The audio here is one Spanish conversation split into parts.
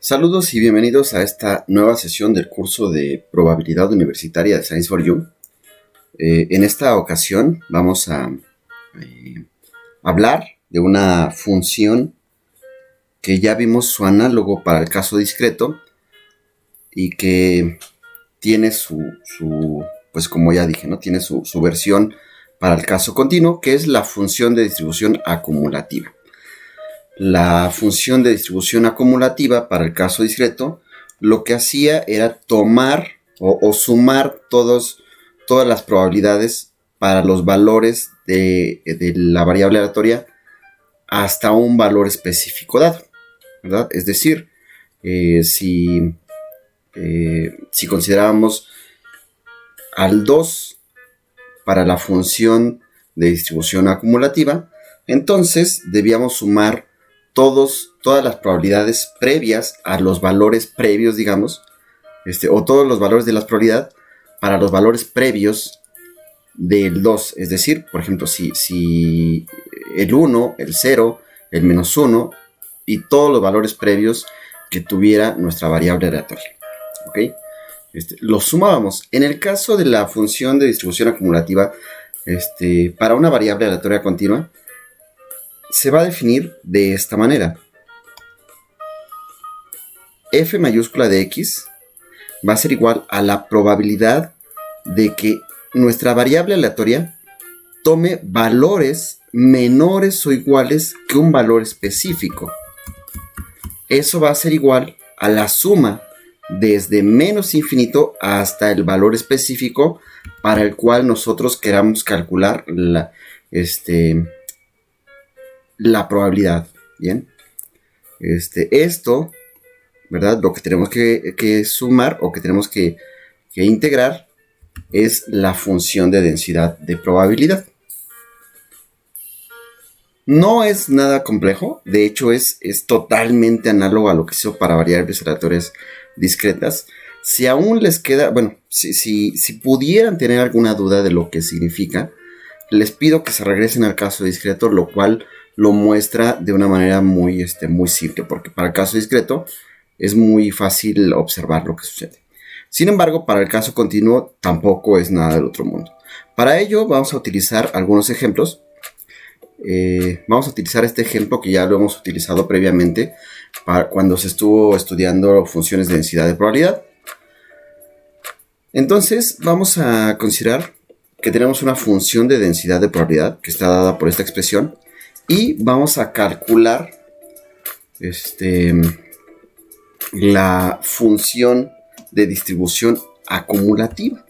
Saludos y bienvenidos a esta nueva sesión del curso de Probabilidad Universitaria de Science for You. En esta ocasión vamos a hablar de una función que ya vimos su análogo para el caso discreto y que tiene pues como ya dije, ¿no? Tiene su versión para el caso continuo, que es la función de distribución acumulativa. La función de distribución acumulativa para el caso discreto lo que hacía era tomar o sumar todas las probabilidades para los valores de la variable aleatoria hasta un valor específico dado, ¿verdad? Es decir, si considerábamos al 2 para la función de distribución acumulativa, entonces debíamos sumar todas las probabilidades previas a los valores previos, digamos, o todos los valores de la probabilidad para los valores previos del 2. Es decir, por ejemplo, si el 1, el 0, el menos 1 y todos los valores previos que tuviera nuestra variable aleatoria. ¿Ok? Los sumábamos. En el caso de la función de distribución acumulativa, para una variable aleatoria continua, se va a definir de esta manera. F mayúscula de X va a ser igual a la probabilidad de que nuestra variable aleatoria tome valores menores o iguales que un valor específico. Eso va a ser igual a la suma desde menos infinito hasta el valor específico para el cual nosotros queramos calcular la probabilidad. Bien, esto, ¿verdad? Lo que tenemos que sumar o que tenemos que integrar es la función de densidad de probabilidad. No es nada complejo, de hecho es totalmente análogo a lo que se hizo para variables aleatorias discretas. Si aún les queda, bueno, si pudieran tener alguna duda de lo que significa, les pido que se regresen al caso discreto, lo cual lo muestra de una manera muy simple, porque para el caso discreto es muy fácil observar lo que sucede. Sin embargo, para el caso continuo tampoco es nada del otro mundo. Para ello vamos a utilizar algunos ejemplos. Vamos a utilizar este ejemplo que ya lo hemos utilizado previamente para cuando se estuvo estudiando funciones de densidad de probabilidad. Entonces vamos a considerar que tenemos una función de densidad de probabilidad que está dada por esta expresión y vamos a calcular la función de distribución acumulativa.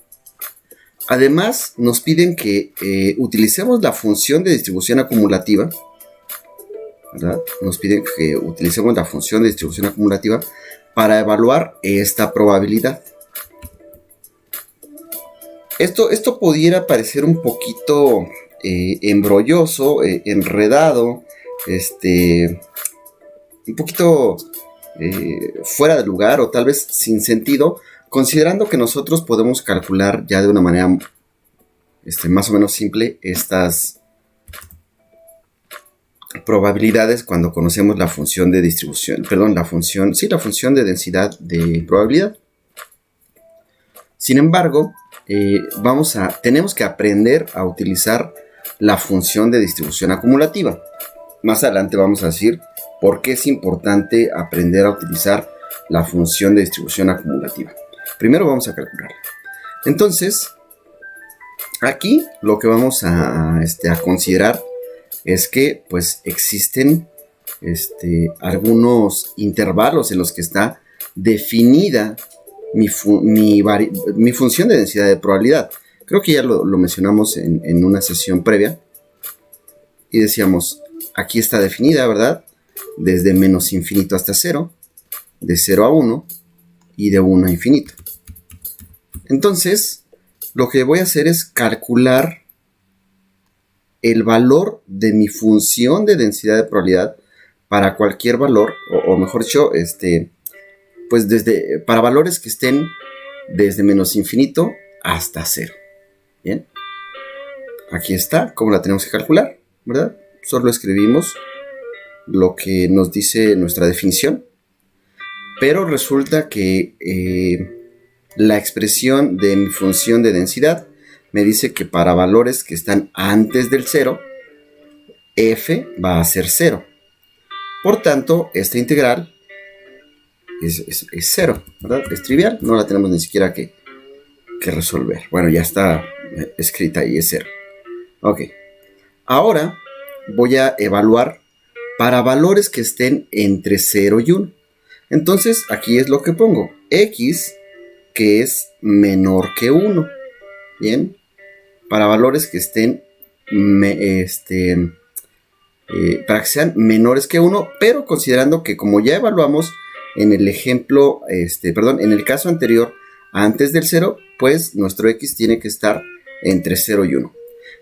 Además, nos piden que utilicemos la función de distribución acumulativa, ¿verdad? Nos piden que utilicemos la función de distribución acumulativa para evaluar esta probabilidad. Esto pudiera parecer un poquito embrolloso, enredado, un poquito fuera de lugar o tal vez sin sentido, considerando que nosotros podemos calcular ya de una manera más o menos simple estas probabilidades cuando conocemos la función de distribución, la función de densidad de probabilidad. Sin embargo, tenemos que aprender a utilizar la función de distribución acumulativa. Más adelante vamos a decir por qué es importante aprender a utilizar la función de distribución acumulativa. Primero vamos a calcularla. Entonces, aquí lo que vamos a considerar es que pues existen algunos intervalos en los que está definida mi función de densidad de probabilidad. Creo que ya lo mencionamos en una sesión previa y decíamos, aquí está definida, ¿verdad? Desde menos infinito hasta 0, de 0 a 1 y de 1 a infinito. Entonces, lo que voy a hacer es calcular el valor de mi función de densidad de probabilidad para cualquier valor, o mejor dicho, pues para valores que estén desde menos infinito hasta 0. Bien, aquí está, cómo la tenemos que calcular, ¿verdad? Solo escribimos lo que nos dice nuestra definición. Pero resulta que la expresión de mi función de densidad me dice que para valores que están antes del 0, f va a ser 0. Por tanto, esta integral es 0, ¿verdad? Es trivial, no la tenemos ni siquiera que resolver. Bueno, ya está escrita ahí, es 0. Ok. Ahora voy a evaluar para valores que estén entre 0 y 1. Entonces, aquí es lo que pongo. X, que es menor que 1. Bien. Para valores que estén para que sean menores que 1, pero considerando que como ya evaluamos en el ejemplo, en el caso anterior, antes del 0, pues nuestro x tiene que estar entre 0 y 1.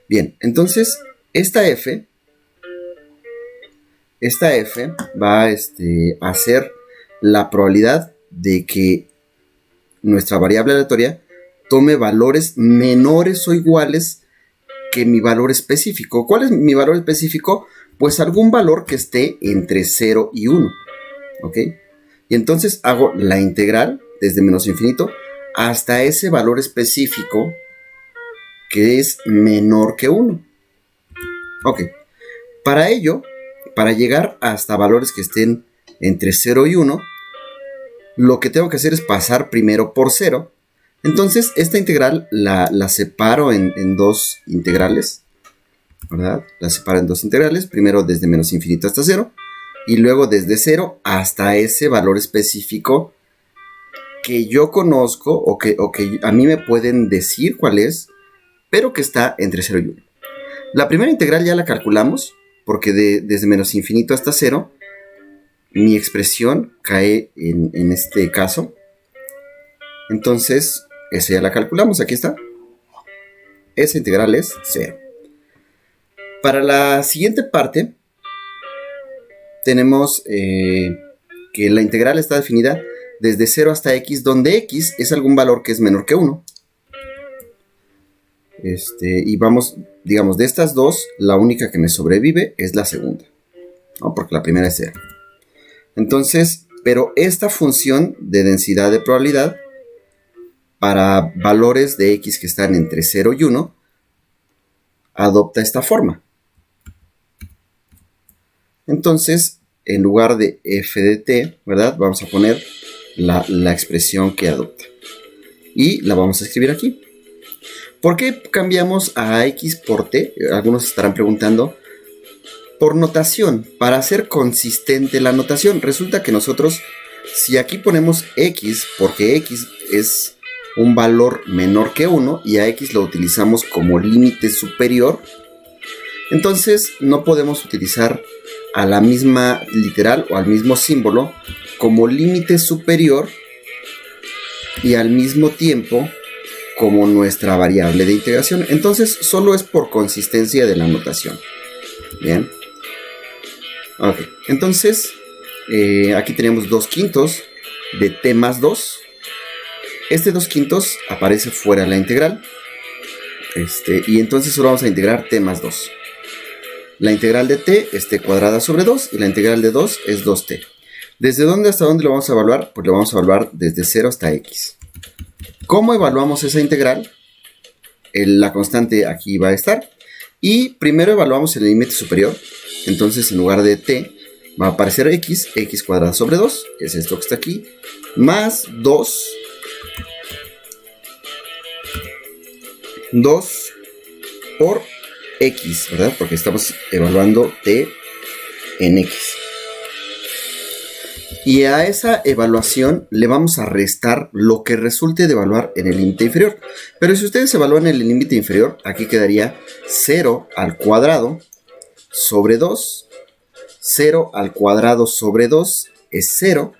Bien, entonces esta f va a ser la probabilidad de que nuestra variable aleatoria tome valores menores o iguales que mi valor específico. ¿Cuál es mi valor específico? Pues algún valor que esté entre 0 y 1. ¿Ok? Y entonces hago la integral desde menos infinito hasta ese valor específico que es menor que 1. Ok. Para ello, para llegar hasta valores que estén entre 0 y 1, lo que tengo que hacer es pasar primero por 0. Entonces, esta integral la separo en dos integrales, ¿verdad? La separo en dos integrales, primero desde menos infinito hasta 0, y luego desde 0 hasta ese valor específico que yo conozco o que a mí me pueden decir cuál es, pero que está entre 0 y 1. La primera integral ya la calculamos, porque desde menos infinito hasta 0, mi expresión cae en este caso. Entonces, esa ya la calculamos, aquí está. Esa integral es 0. Para la siguiente parte, tenemos que la integral está definida desde 0 hasta x, donde x es algún valor que es menor que 1. Y vamos, digamos, de estas dos, la única que me sobrevive es la segunda, ¿no? Porque la primera es 0. Entonces, pero esta función de densidad de probabilidad para valores de x que están entre 0 y 1 adopta esta forma. Entonces, en lugar de f de t, ¿verdad? Vamos a poner la expresión que adopta. Y la vamos a escribir aquí. ¿Por qué cambiamos a x por t? Algunos estarán preguntando. Por notación, para hacer consistente la notación. Resulta que nosotros, si aquí ponemos x, porque x es un valor menor que 1 y a x lo utilizamos como límite superior, entonces no podemos utilizar a la misma literal o al mismo símbolo como límite superior y al mismo tiempo como nuestra variable de integración. Entonces solo es por consistencia de la notación. Bien. Ok, entonces aquí tenemos 2/5 de t más 2. Este 2/5 aparece fuera de la integral. Y entonces solo vamos a integrar t más 2. La integral de t es t cuadrada sobre 2 y la integral de 2 es 2t. ¿Desde dónde hasta dónde lo vamos a evaluar? Pues lo vamos a evaluar desde 0 hasta x. ¿Cómo evaluamos esa integral? La constante aquí va a estar. Y primero evaluamos el límite superior. Entonces en lugar de t va a aparecer x cuadrada sobre 2, que es esto que está aquí, más 2 por x, ¿verdad? Porque estamos evaluando t en x. Y a esa evaluación le vamos a restar lo que resulte de evaluar en el límite inferior. Pero si ustedes evalúan en el límite inferior, aquí quedaría 0 al cuadrado sobre 2. 0 al cuadrado sobre 2 es 0.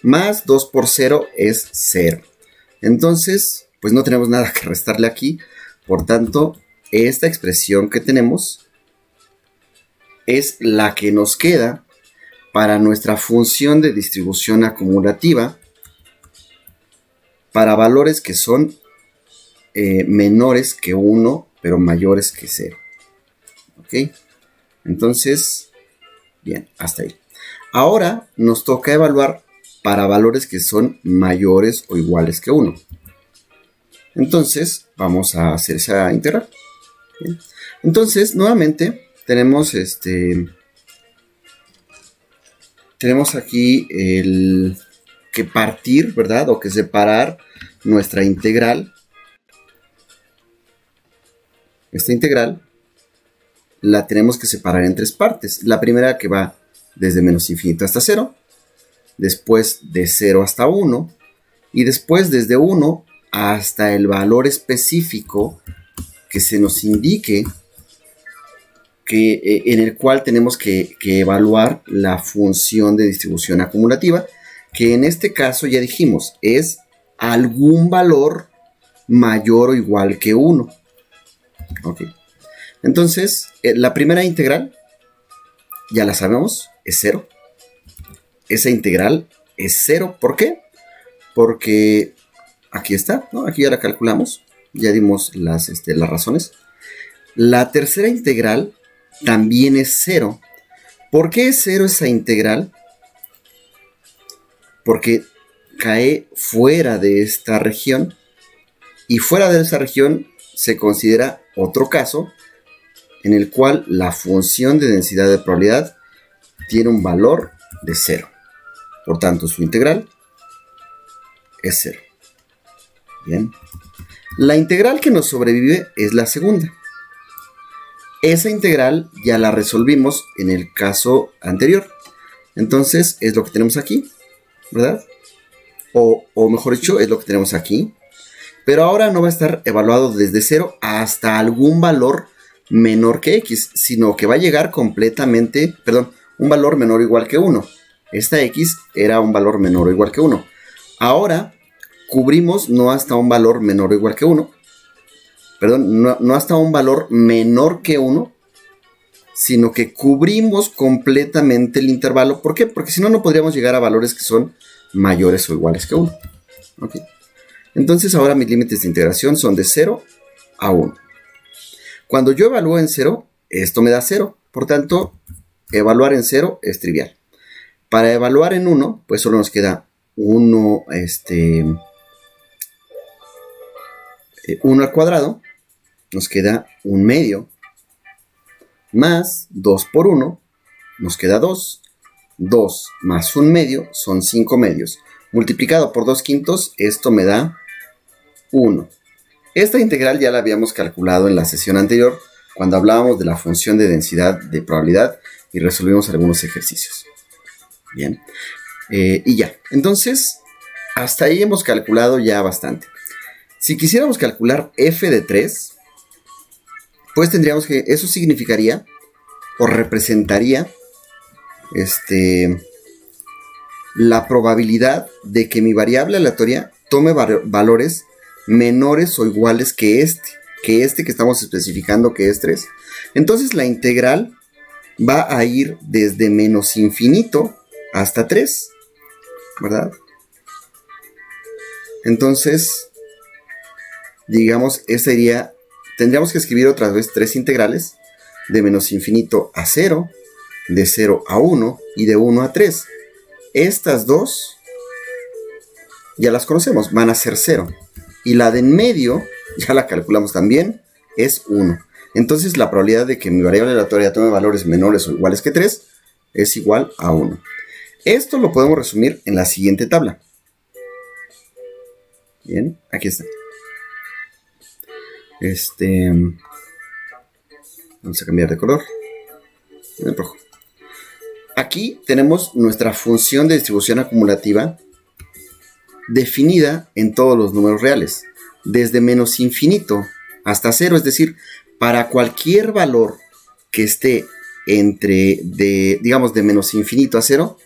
Más 2 por 0 es 0. Entonces, pues no tenemos nada que restarle aquí. Por tanto, esta expresión que tenemos es la que nos queda para nuestra función de distribución acumulativa para valores que son menores que 1, pero mayores que 0. ¿Ok? Entonces, bien, hasta ahí. Ahora nos toca evaluar para valores que son mayores o iguales que 1. Entonces, vamos a hacer esa integral. Bien. Entonces, nuevamente, tenemos aquí el que partir, ¿verdad? O que separar nuestra integral. Esta integral la tenemos que separar en tres partes. La primera que va desde menos infinito hasta 0, después de 0 hasta 1, y después desde 1 hasta el valor específico que se nos indique en el cual tenemos que evaluar la función de distribución acumulativa, que en este caso ya dijimos, es algún valor mayor o igual que 1. Ok. Entonces, la primera integral, ya la sabemos, es 0. Esa integral es 0. ¿Por qué? Porque aquí está, ¿no? Aquí ya la calculamos. Ya dimos las razones. La tercera integral también es 0. ¿Por qué es 0 esa integral? Porque cae fuera de esta región. Y fuera de esa región se considera otro caso en el cual la función de densidad de probabilidad tiene un valor de 0. Por tanto, su integral es 0. Bien. La integral que nos sobrevive es la segunda. Esa integral ya la resolvimos en el caso anterior. Entonces, es lo que tenemos aquí, ¿verdad? O mejor dicho, es lo que tenemos aquí. Pero ahora no va a estar evaluado desde 0 hasta algún valor menor que x, sino que va a llegar completamente, un valor menor o igual que 1. Esta x era un valor menor o igual que 1. Ahora cubrimos no hasta un valor menor o igual que 1, no hasta un valor menor que 1, sino que cubrimos completamente el intervalo. ¿Por qué? Porque si no, no podríamos llegar a valores que son mayores o iguales que 1. ¿Okay? Entonces ahora mis límites de integración son de 0 a 1. Cuando yo evalúo en 0, esto me da 0. Por tanto, evaluar en 0 es trivial. Para evaluar en 1, pues solo nos queda 1, 1 al cuadrado. Nos queda 1 medio. Más 2 por 1, nos queda 2. 2 más 1 medio son 5 medios. Multiplicado por 2 quintos, esto me da 1. Esta integral ya la habíamos calculado en la sesión anterior, cuando hablábamos de la función de densidad de probabilidad y resolvimos algunos ejercicios. Bien. Y ya. Entonces, hasta ahí hemos calculado ya bastante. Si quisiéramos calcular f de 3, pues tendríamos que, eso significaría o representaría la probabilidad de que mi variable aleatoria tome valores menores o iguales que este que estamos especificando, que es 3. Entonces la integral va a ir desde menos infinito hasta 3, ¿verdad? Entonces, digamos, tendríamos que escribir otra vez 3 integrales, de menos infinito a 0, de 0 a 1 y de 1 a 3. Estas dos ya las conocemos, van a ser 0. Y la de en medio, ya la calculamos también, es 1. Entonces la probabilidad de que mi variable aleatoria tome valores menores o iguales que 3 es igual a 1. Esto lo podemos resumir en la siguiente tabla. Bien, aquí está. Vamos a cambiar de color. En rojo. Aquí tenemos nuestra función de distribución acumulativa definida en todos los números reales, desde menos infinito hasta 0, es decir, para cualquier valor que esté digamos, de menos infinito a 0,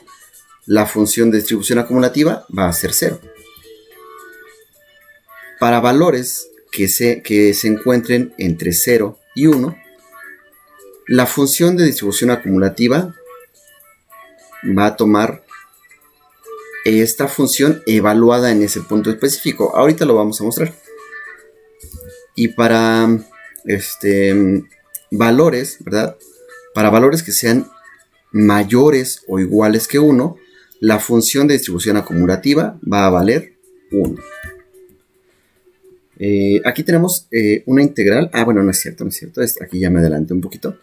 la función de distribución acumulativa va a ser 0. Para valores que se encuentren entre 0 y 1, la función de distribución acumulativa va a tomar esta función evaluada en ese punto específico. Ahorita lo vamos a mostrar. Y para valores, ¿verdad? Para valores que sean mayores o iguales que 1, la función de distribución acumulativa va a valer 1. Aquí tenemos una integral. Bueno, no es cierto. Aquí ya me adelanté un poquito.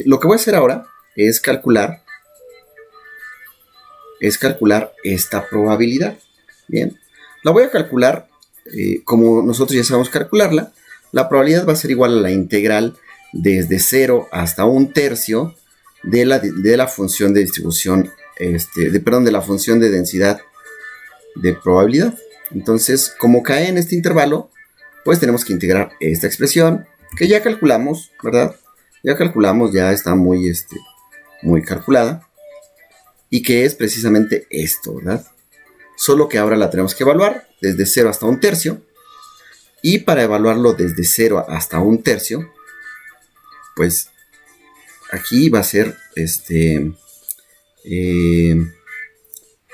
Lo que voy a hacer ahora es calcular esta probabilidad. Bien, la voy a calcular como nosotros ya sabemos calcularla. La probabilidad va a ser igual a la integral desde 0 hasta 1/3 de la función de distribución, de la función de densidad de probabilidad. Entonces, como cae en este intervalo, pues tenemos que integrar esta expresión que ya calculamos, ¿verdad? Ya está muy calculada. Y que es precisamente esto, ¿verdad? Solo que ahora la tenemos que evaluar desde 0 hasta 1/3. Y para evaluarlo desde 0 hasta 1/3, pues aquí va a ser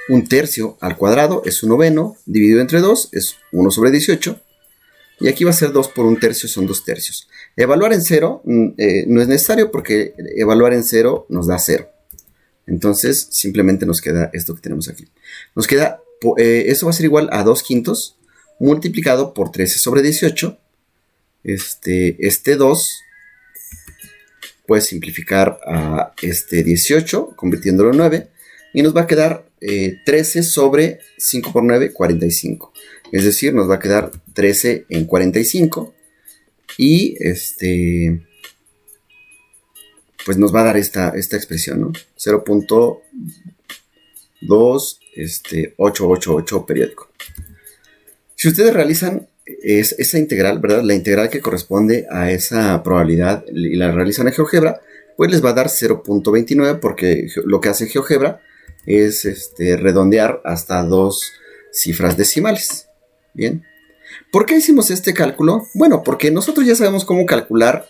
1/3 al cuadrado es 1/9, dividido entre 2 es 1/18. Y aquí va a ser 2 por 1/3, son 2/3. Evaluar en 0 no es necesario porque evaluar en 0 nos da 0. Entonces simplemente nos queda esto que tenemos aquí. Nos queda, eso va a ser igual a 2/5 multiplicado por 13/18. Este 2 puede simplificar a 18, convirtiéndolo en 9. Y nos va a quedar 13 sobre 5 por 9, 45. Es decir, nos va a quedar 13 en 45. Y pues nos va a dar esta expresión, ¿no? 0.2888 periódico. Si ustedes realizan esa integral, ¿verdad? La integral que corresponde a esa probabilidad y la realizan en GeoGebra, pues les va a dar 0.29 porque lo que hace GeoGebra es redondear hasta 2 cifras decimales. Bien. ¿Por qué hicimos este cálculo? Bueno, porque nosotros ya sabemos cómo calcular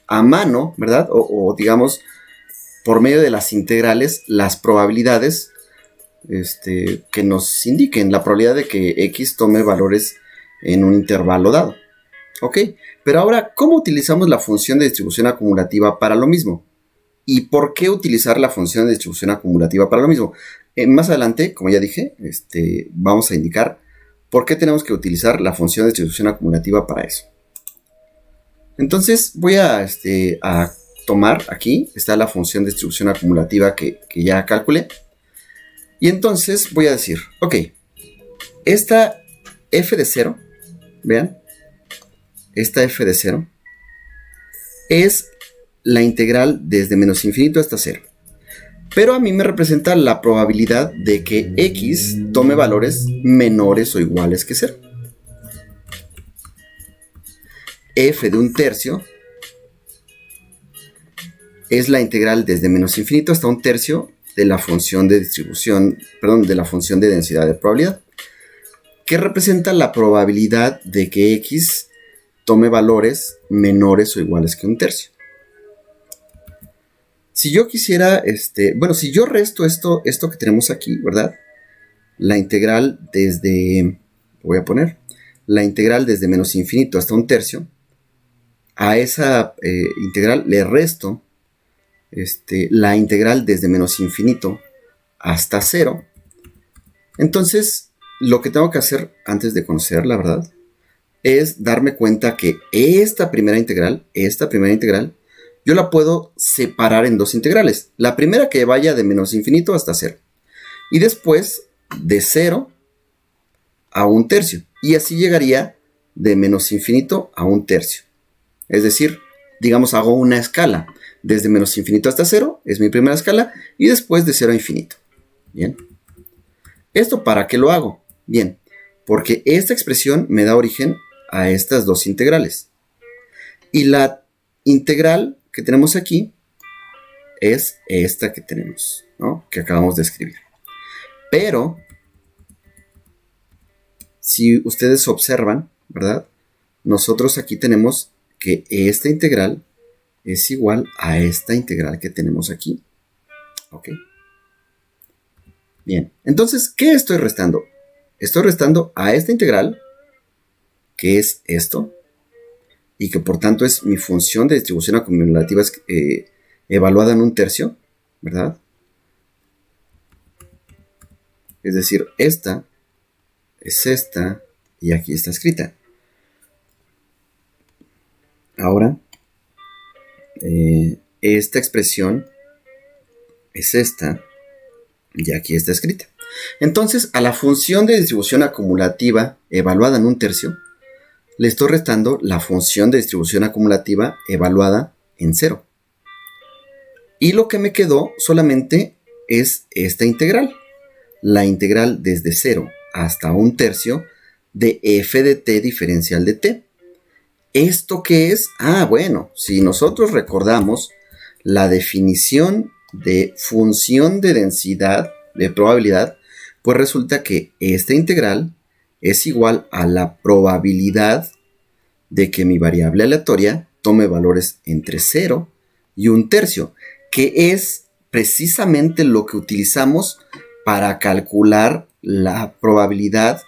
a mano, ¿verdad? O digamos, por medio de las integrales, las probabilidades que nos indiquen la probabilidad de que X tome valores en un intervalo dado. ¿Ok? Pero ahora, ¿cómo utilizamos la función de distribución acumulativa para lo mismo? ¿Y por qué utilizar la función de distribución acumulativa para lo mismo? Más adelante, como ya dije, vamos a indicar por qué tenemos que utilizar la función de distribución acumulativa para eso. Entonces voy a tomar aquí, está la función de distribución acumulativa que ya calculé. Y entonces voy a decir, ok, esta f de 0, vean, esta f de 0 es la integral desde menos infinito hasta 0. Pero a mí me representa la probabilidad de que x tome valores menores o iguales que 0. F de 1/3 es la integral desde menos infinito hasta 1/3 de la función de distribución, de la función de densidad de probabilidad, que representa la probabilidad de que x tome valores menores o iguales que 1/3. Si yo quisiera, si yo resto esto que tenemos aquí, ¿verdad? La integral desde, voy a poner, la integral desde menos infinito hasta 1/3, a esa integral le resto la integral desde menos infinito hasta 0. Entonces, lo que tengo que hacer antes de conocer la verdad es darme cuenta que esta primera integral, yo la puedo separar en dos integrales. La primera que vaya de menos infinito hasta 0. Y después de 0 a 1/3. Y así llegaría de menos infinito a 1/3. Es decir, digamos, hago una escala. Desde menos infinito hasta 0 es mi primera escala. Y después de 0 a infinito. Bien. ¿Esto para qué lo hago? Bien, porque esta expresión me da origen a estas dos integrales. Y la integral que tenemos aquí es esta que tenemos, ¿no? Que acabamos de escribir. Pero, si ustedes observan, ¿verdad? Nosotros aquí tenemos que esta integral es igual a esta integral que tenemos aquí. ¿Ok? Bien, entonces, ¿qué estoy restando? Estoy restando a esta integral, que es esto, y que por tanto es mi función de distribución acumulativa evaluada en 1/3, ¿verdad? Es decir, esta es esta y aquí está escrita. Ahora, esta expresión es esta y aquí está escrita. Entonces, a la función de distribución acumulativa evaluada en un tercio, le estoy restando la función de distribución acumulativa evaluada en 0. Y lo que me quedó solamente es esta integral. La integral desde 0 hasta un tercio de f de t diferencial de t. ¿Esto qué es? Bueno, si nosotros recordamos la definición de función de densidad de probabilidad, pues resulta que esta integral es igual a la probabilidad de que mi variable aleatoria tome valores entre 0 y un tercio, que es precisamente lo que utilizamos para calcular la probabilidad,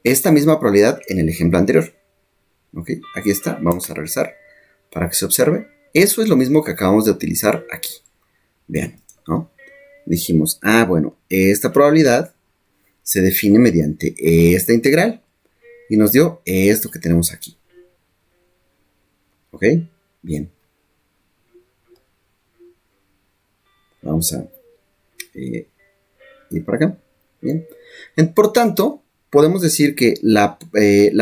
esta misma probabilidad en el ejemplo anterior. ¿Ok? Aquí está, vamos a regresar para que se observe. Eso es lo mismo que acabamos de utilizar aquí. Vean, ¿no? Dijimos, bueno, esta probabilidad se define mediante esta integral y nos dio esto que tenemos aquí. ¿Ok? Bien. Vamos a ir para acá. Bien. Por tanto, podemos decir que la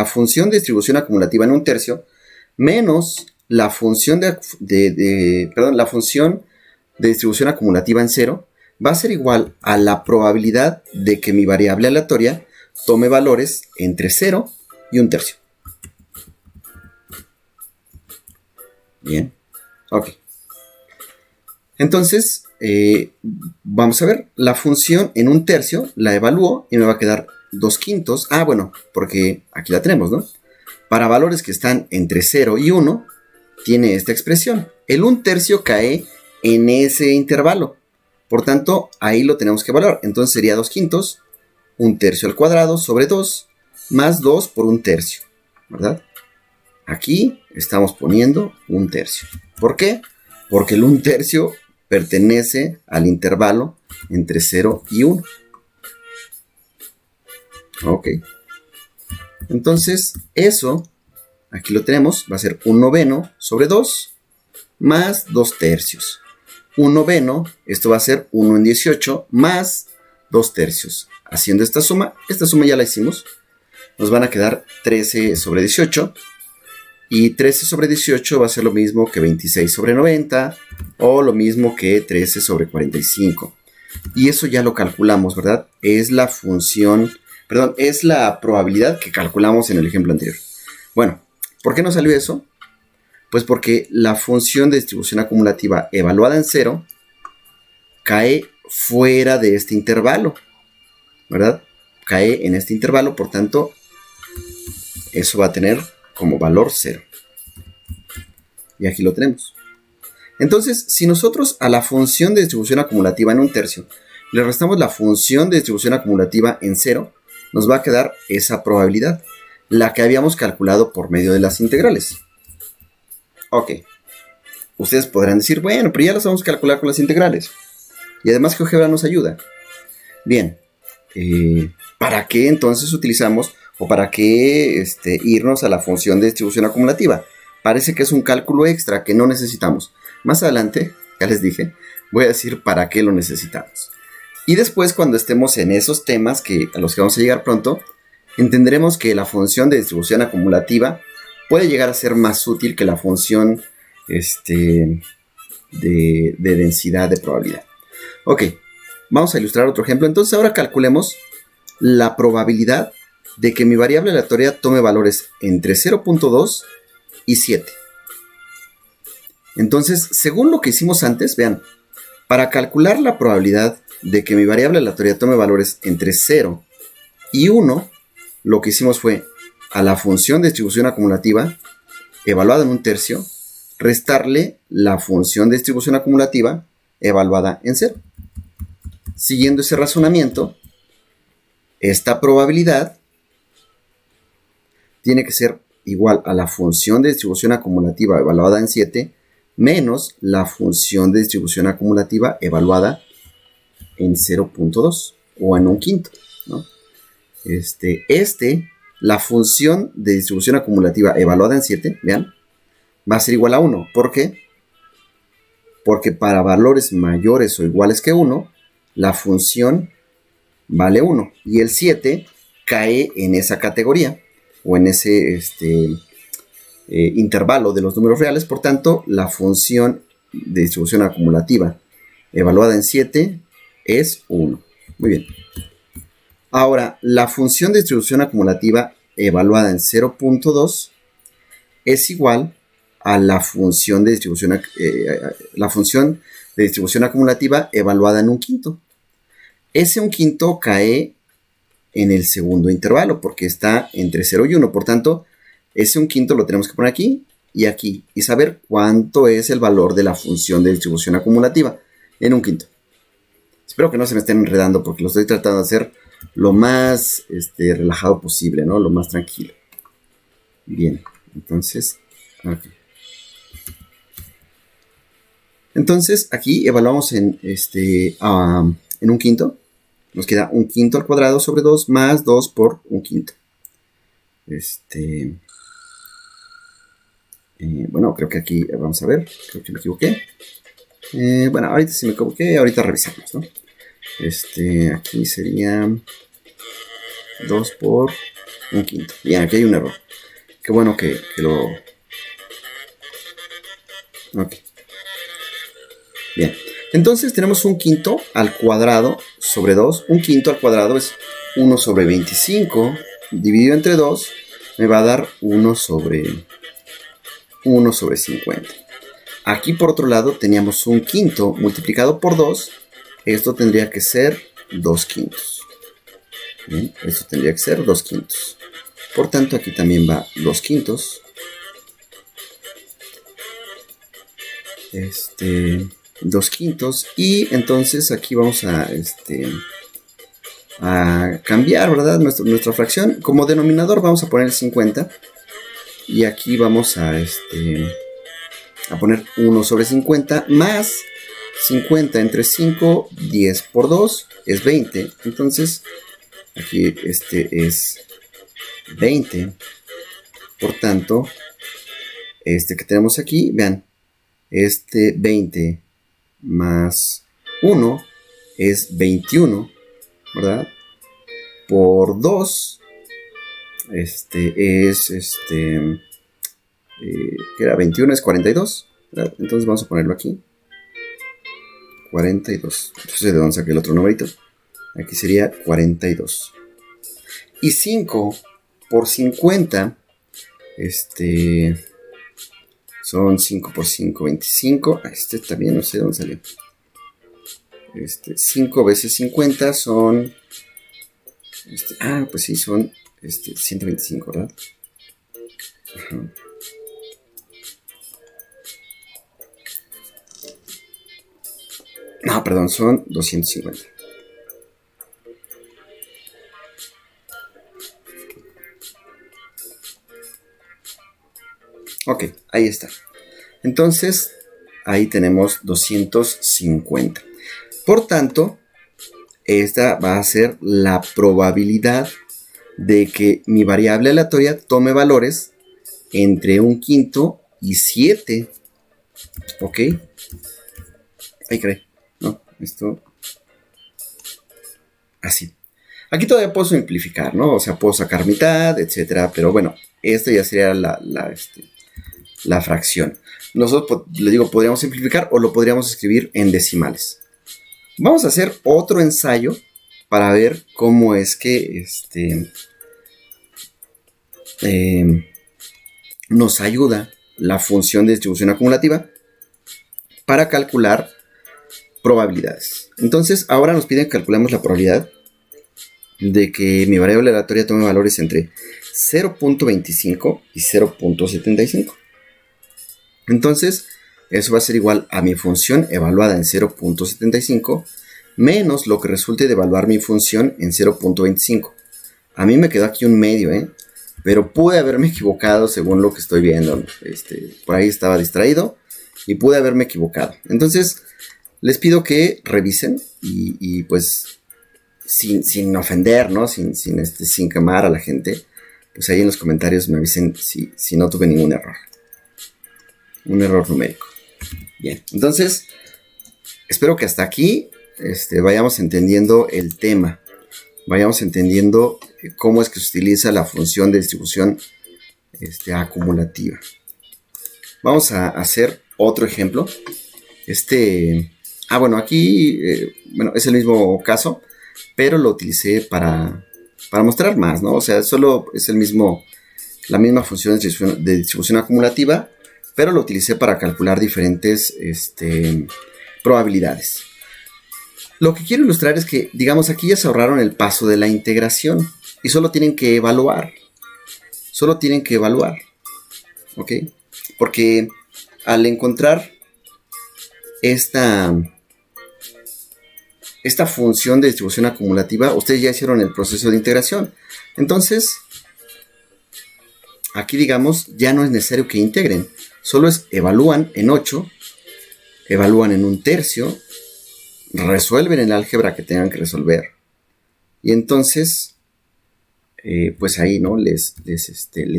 función de distribución acumulativa en un tercio menos la función la función de distribución acumulativa en 0 va a ser igual a la probabilidad de que mi variable aleatoria tome valores entre 0 y un tercio. Bien. Ok. Entonces, vamos a ver, la función en un tercio la evalúo y me va a quedar 2/5. Bueno, porque aquí la tenemos, ¿no? Para valores que están entre 0 y 1, tiene esta expresión. El 1/3 cae en ese intervalo. Por tanto, ahí lo tenemos que evaluar. Entonces sería 2/5, 1/3 al cuadrado sobre 2, más 2 por 1/3, ¿verdad? Aquí estamos poniendo 1/3. ¿Por qué? Porque el 1/3 pertenece al intervalo entre 0 y 1. Ok. Entonces, eso, aquí lo tenemos, va a ser 1/9 sobre 2 más 2/3. 1/9, esto va a ser 1 en 18 más 2/3. Haciendo esta suma ya la hicimos, nos van a quedar 13 sobre 18. Y 13 sobre 18 va a ser lo mismo que 26 sobre 90 o lo mismo que 13 sobre 45. Y eso ya lo calculamos, ¿verdad? Es la función, perdón, es la probabilidad que calculamos en el ejemplo anterior. Bueno, ¿por qué no salió eso? Pues porque la función de distribución acumulativa evaluada en 0 cae fuera de este intervalo, ¿verdad? Cae en este intervalo, por tanto, eso va a tener como valor 0. Y aquí lo tenemos. Entonces, si nosotros a la función de distribución acumulativa en un tercio le restamos la función de distribución acumulativa en 0, nos va a quedar esa probabilidad, la que habíamos calculado por medio de las integrales. Ok. Ustedes podrán decir, bueno, pero ya las vamos a calcular con las integrales. Y además GeoGebra nos ayuda. Bien. ¿Para qué entonces utilizamos o para qué irnos a la función de distribución acumulativa? Parece que es un cálculo extra que no necesitamos. Más adelante, ya les dije, voy a decir para qué lo necesitamos. Y después, cuando estemos en esos temas a los que vamos a llegar pronto, entenderemos que la función de distribución acumulativa puede llegar a ser más útil que la función de densidad de probabilidad. Ok, vamos a ilustrar otro ejemplo. Entonces ahora calculemos la probabilidad de que mi variable aleatoria tome valores entre 0.2 y 7. Entonces, según lo que hicimos antes, vean, para calcular la probabilidad de que mi variable aleatoria tome valores entre 0 y 1, lo que hicimos fue a la función de distribución acumulativa evaluada en un tercio, restarle la función de distribución acumulativa evaluada en 0. Siguiendo ese razonamiento, esta probabilidad tiene que ser igual a la función de distribución acumulativa evaluada en 7 menos la función de distribución acumulativa evaluada en 0.2. o en un quinto, ¿no? La función de distribución acumulativa evaluada en 7, vean, va a ser igual a 1. ¿Por qué? Porque para valores mayores o iguales que 1, la función vale 1. Y el 7 cae en esa categoría o en ese intervalo de los números reales. Por tanto, la función de distribución acumulativa evaluada en 7 es 1. Muy bien. Ahora, la función de distribución acumulativa evaluada en 0.2 es igual a la función de distribución acumulativa evaluada en un quinto. Ese un quinto cae en el segundo intervalo porque está entre 0 y 1. Por tanto, ese un quinto lo tenemos que poner aquí y saber cuánto es el valor de la función de distribución acumulativa en un quinto. Espero que no se me estén enredando porque lo estoy tratando de hacer lo más relajado posible, ¿no? Lo más tranquilo. Bien, entonces, okay. Entonces, aquí evaluamos en un quinto. Nos queda un quinto al cuadrado sobre 2 más 2 por un quinto. Bueno, creo que aquí, vamos a ver, creo que me equivoqué. Bueno, ahorita si me equivoqué, ahorita revisamos, ¿no? Aquí sería 2 por un quinto. Bien, aquí hay un error. Qué bueno que lo... Ok. Bien. Entonces tenemos un quinto al cuadrado sobre 2. Un quinto al cuadrado es 1 sobre 25. Dividido entre 2 me va a dar 1 sobre 50. Aquí por otro lado teníamos un quinto multiplicado por 2. Esto tendría que ser 2 quintos. Bien, esto tendría que ser 2 quintos. Por tanto aquí también va 2 quintos. 2 quintos. Y entonces aquí vamos a cambiar, ¿verdad? Nuestra fracción. Como denominador vamos a poner el 50. Y aquí vamos a poner 1 sobre 50 más 50 entre 5, 10 por 2 es 20. Entonces, aquí es 20. Por tanto, que tenemos aquí, vean, 20 más 1 es 21, ¿verdad? Por 2, ¿qué era? 21 es 42, ¿verdad? Entonces vamos a ponerlo aquí. 42. Entonces, ¿de dónde saqué el otro numerito? Aquí sería 42. Y 5 por 50, son 5 por 5, 25. También no sé de dónde salió. 5 veces 50 son... pues sí, son 125, ¿verdad? Ajá. No, perdón, son 250. Ok, ahí está. Entonces, ahí tenemos 250. Por tanto, esta va a ser la probabilidad de que mi variable aleatoria tome valores entre un quinto y 7. Ok. Ahí cree. No, esto. Así. Aquí todavía puedo simplificar, ¿no? O sea, puedo sacar mitad, etcétera. Pero bueno, esta ya sería la fracción. Nosotros, les digo, podríamos simplificar o lo podríamos escribir en decimales. Vamos a hacer otro ensayo para ver cómo es que nos ayuda la función de distribución acumulativa para calcular probabilidades. Entonces, ahora nos piden que calculemos la probabilidad de que mi variable aleatoria tome valores entre 0.25 y 0.75. Entonces, eso va a ser igual a mi función evaluada en 0.75 menos lo que resulte de evaluar mi función en 0.25. A mí me quedó aquí un medio, pero pude haberme equivocado según lo que estoy viendo. Por ahí estaba distraído y pude haberme equivocado. Entonces, les pido que revisen y pues sin ofender, ¿no? Sin quemar a la gente, pues ahí en los comentarios me avisen si no tuve ningún error. Un error numérico. Bien, entonces, espero que hasta aquí vayamos entendiendo el tema. Vayamos entendiendo cómo es que se utiliza la función de distribución acumulativa. Vamos a hacer otro ejemplo. Bueno, aquí es el mismo caso, pero lo utilicé para mostrar más, ¿no? O sea, solo es la misma función de distribución acumulativa, pero lo utilicé para calcular diferentes probabilidades. Lo que quiero ilustrar es que, digamos, aquí ya se ahorraron el paso de la integración y solo tienen que evaluar. ¿Ok? Porque al encontrar esta función de distribución acumulativa, ustedes ya hicieron el proceso de integración. Entonces, aquí, digamos, ya no es necesario que integren. Solo evalúan en 8, evalúan en 1/3, resuelven el álgebra que tengan que resolver. Y entonces, pues ahí, ¿no? Les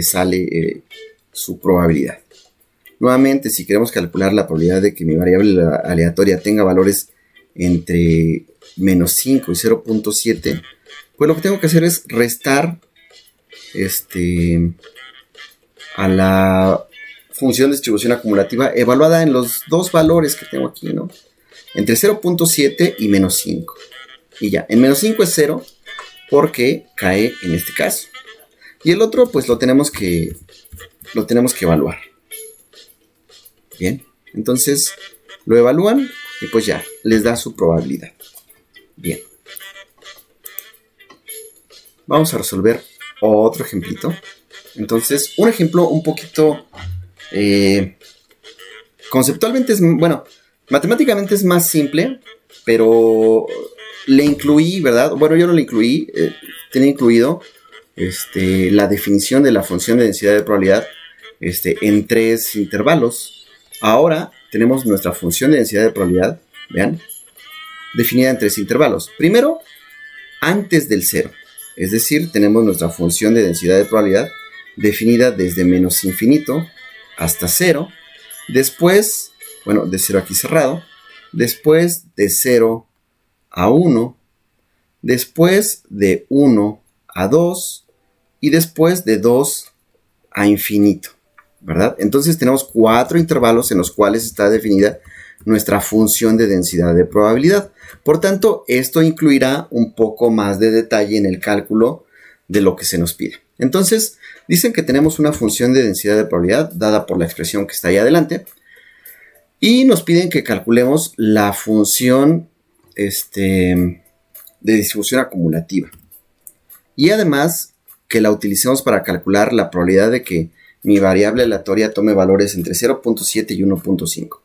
sale su probabilidad. Nuevamente, si queremos calcular la probabilidad de que mi variable aleatoria tenga valores entre -5 y 0.7, pues lo que tengo que hacer es restar a la función de distribución acumulativa evaluada en los dos valores que tengo aquí, ¿no? Entre 0.7 y -5. Y ya, en -5 es 0 porque cae en este caso. Y el otro, pues lo tenemos que evaluar. Bien, entonces lo evalúan y pues ya, les da su probabilidad. Bien. Vamos a resolver otro ejemplito. Entonces, un ejemplo un poquito... conceptualmente matemáticamente es más simple, pero le incluí, ¿verdad? Bueno, yo no le incluí, tenía incluido la definición de la función de densidad de probabilidad en 3 intervalos. Ahora tenemos nuestra función de densidad de probabilidad, vean, definida en 3 intervalos. Primero, antes del 0, es decir, tenemos nuestra función de densidad de probabilidad definida desde -infinito hasta 0. Después, de 0 aquí cerrado. Después de 0 a 1. Después de 1 a 2. Y después de 2 a infinito, ¿verdad? Entonces tenemos 4 intervalos en los cuales está definida nuestra función de densidad de probabilidad. Por tanto, esto incluirá un poco más de detalle en el cálculo de lo que se nos pide. Entonces, dicen que tenemos una función de densidad de probabilidad dada por la expresión que está ahí adelante. Y nos piden que calculemos la función de distribución acumulativa. Y además que la utilicemos para calcular la probabilidad de que mi variable aleatoria tome valores entre 0.7 y 1.5.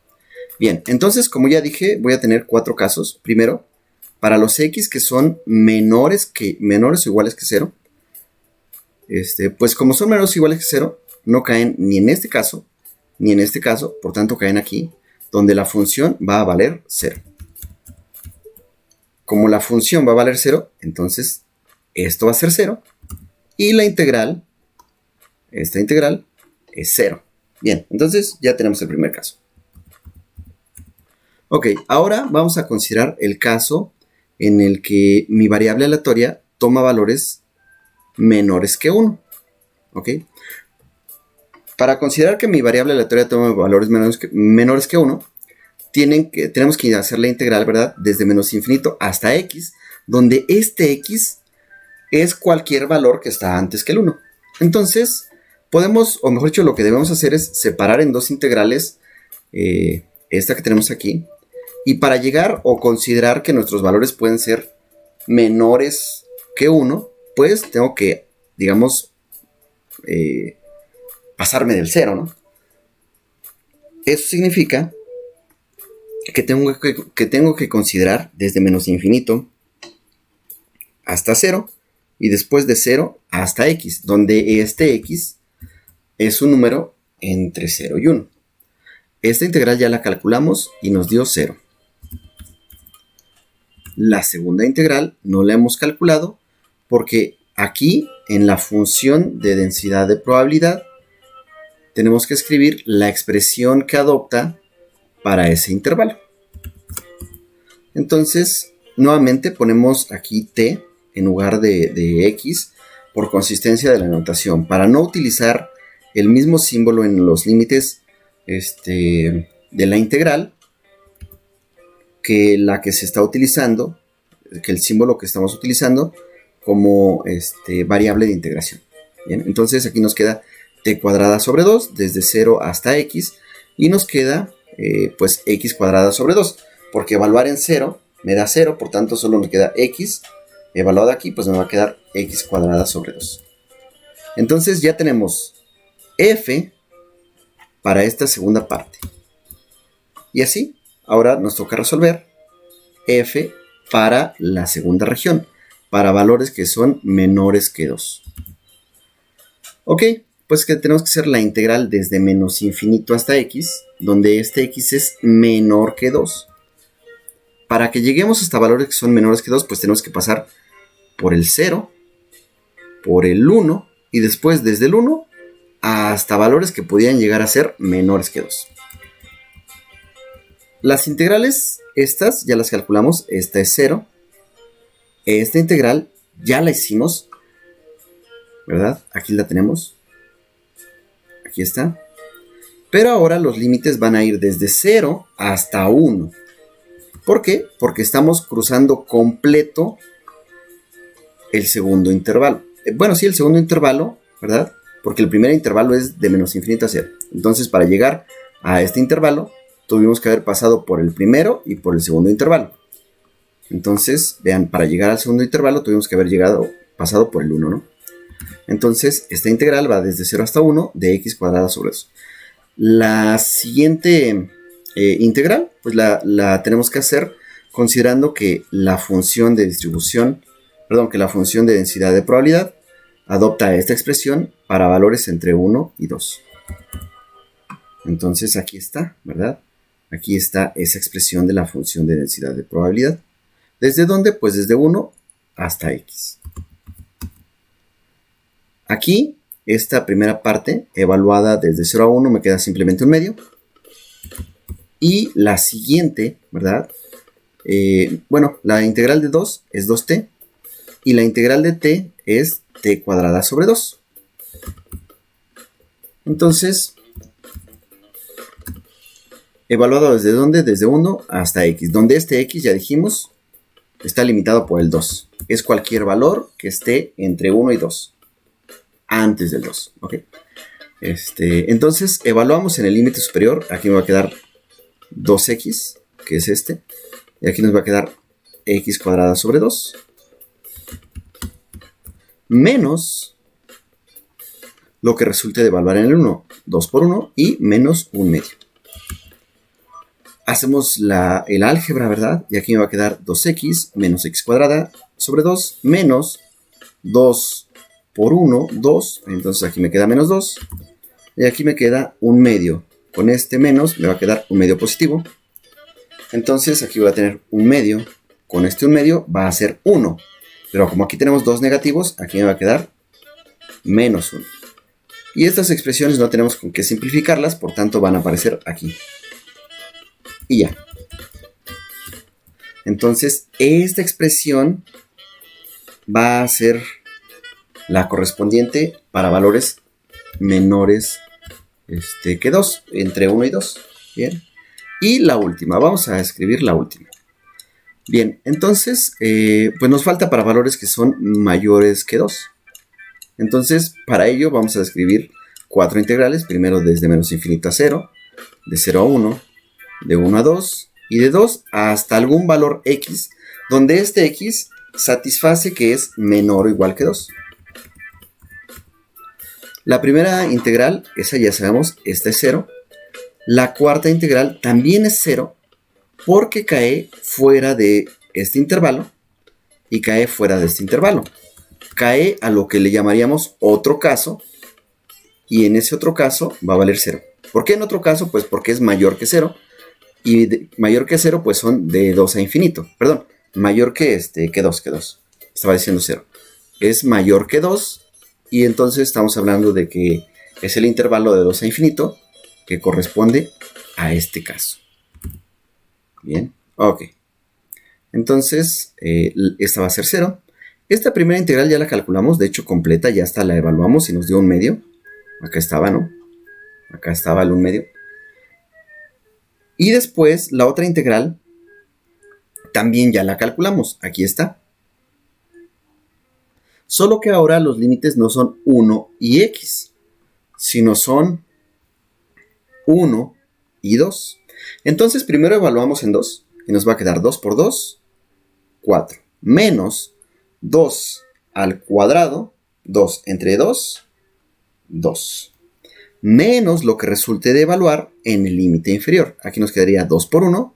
Bien, entonces, como ya dije, voy a tener 4 casos. Primero, para los x que son menores o iguales que 0. Pues como son menores o iguales que 0, no caen ni en este caso, ni en este caso. Por tanto, caen aquí, donde la función va a valer 0. Como la función va a valer 0, entonces esto va a ser 0. Y la integral, esta integral, es 0. Bien, entonces ya tenemos el primer caso. Ok, ahora vamos a considerar el caso en el que mi variable aleatoria toma valores menores que 1. ¿Ok? Para considerar que mi variable aleatoria toma valores menores que 1, tenemos que hacer la integral, ¿verdad? Desde -infinito hasta x, donde este x es cualquier valor que está antes que el 1. Entonces, podemos, o mejor dicho, lo que debemos hacer es separar en dos integrales esta que tenemos aquí. Y para llegar o considerar que nuestros valores pueden ser menores que 1, pues tengo que, digamos, pasarme del 0, ¿no? Eso significa que tengo que considerar desde -infinito hasta 0 y después de 0 hasta x, donde este x es un número entre 0 y 1. Esta integral ya la calculamos y nos dio 0. La segunda integral no la hemos calculado porque aquí en la función de densidad de probabilidad tenemos que escribir la expresión que adopta para ese intervalo. Entonces, nuevamente ponemos aquí t en lugar de x por consistencia de la notación, para no utilizar el mismo símbolo en los límites de la integral que la que se está utilizando, que el símbolo que estamos utilizando como variable de integración. Bien, entonces aquí nos queda t cuadrada sobre 2 desde 0 hasta x y nos queda pues x cuadrada sobre 2, porque evaluar en 0 me da 0, por tanto solo me queda x, evaluado aquí pues me va a quedar x cuadrada sobre 2. Entonces ya tenemos f para esta segunda parte. Y así, ahora nos toca resolver f para la segunda región, para valores que son menores que 2. Ok, pues que tenemos que hacer la integral desde menos infinito hasta x, donde este x es menor que 2. Para que lleguemos hasta valores que son menores que 2, pues tenemos que pasar por el 0, por el 1, y después desde el 1 hasta valores que pudieran llegar a ser menores que 2. Las integrales, estas ya las calculamos, esta es 0. Esta integral ya la hicimos, ¿verdad? Aquí la tenemos. Aquí está. Pero ahora los límites van a ir desde 0 hasta 1. ¿Por qué? Porque estamos cruzando completo el segundo intervalo. Bueno, sí, el segundo intervalo, ¿verdad? Porque el primer intervalo es de menos infinito a 0. Entonces, para llegar a este intervalo, tuvimos que haber pasado por el primero y por el segundo intervalo. Entonces, vean, para llegar al segundo intervalo tuvimos que haber pasado por el 1, ¿no? Entonces, esta integral va desde 0 hasta 1 de x cuadrada sobre 2. La siguiente integral, pues la tenemos que hacer considerando que la función de distribución, que la función de densidad de probabilidad adopta esta expresión para valores entre 1 y 2. Entonces aquí está, ¿verdad? Aquí está esa expresión de la función de densidad de probabilidad. ¿Desde dónde? Pues desde 1 hasta x. Aquí, esta primera parte, evaluada desde 0 a 1, me queda simplemente un medio. Y la siguiente, ¿verdad? La integral de 2 es 2t. Y la integral de t es t cuadrada sobre 2. Entonces, evaluado desde dónde? Desde 1 hasta x. Donde este x, ya dijimos, está limitado por el 2. Es cualquier valor que esté entre 1 y 2. Antes del 2. ¿Ok? Entonces, evaluamos en el límite superior. Aquí me va a quedar 2x, que es este. Y aquí nos va a quedar x cuadrada sobre 2. Menos lo que resulte de evaluar en el 1, 2 por 1, y menos un medio. Hacemos el álgebra, ¿verdad? Y aquí me va a quedar 2x menos x cuadrada sobre 2 menos 2 por 1, 2. Entonces aquí me queda menos 2. Y aquí me queda un medio. Con este menos me va a quedar un medio positivo. Entonces aquí voy a tener un medio. Con este un medio va a ser 1. Pero como aquí tenemos dos negativos, aquí me va a quedar menos 1. Y estas expresiones no tenemos con qué simplificarlas, por tanto van a aparecer aquí. Y ya. Entonces, esta expresión va a ser la correspondiente para valores menores que 2, entre 1 y 2. Bien. Y la última, vamos a escribir la última. Bien, entonces, pues nos falta para valores que son mayores que 2. Entonces, para ello vamos a escribir 4 integrales. Primero desde menos infinito a 0, de 0 a 1, de 1 a 2, y de 2 hasta algún valor x, donde este x satisface que es menor o igual que 2. La primera integral, esa ya sabemos, esta es 0. La cuarta integral también es 0, porque cae fuera de este intervalo y cae fuera de este intervalo. Cae a lo que le llamaríamos otro caso, y en ese otro caso va a valer 0. ¿Por qué en otro caso? Pues porque es mayor que 0, y mayor que 0 pues son de 2 a infinito. Perdón, mayor que 2, que 2. Estaba diciendo 0. Es mayor que 2 y entonces estamos hablando de que es el intervalo de 2 a infinito que corresponde a este caso. Bien, ok. Entonces, esta va a ser 0. Esta primera integral ya la calculamos, de hecho completa, ya hasta la evaluamos y nos dio 1/2. Acá estaba, ¿no? Acá estaba el 1/2. Y después, la otra integral, también ya la calculamos. Aquí está. Solo que ahora los límites no son 1 y x, sino son 1 y 2. Entonces, primero evaluamos en 2. Y nos va a quedar 2 por 2, 4. Menos 2 al cuadrado, 2 entre 2, 2. Menos lo que resulte de evaluar en el límite inferior. Aquí nos quedaría 2 por 1,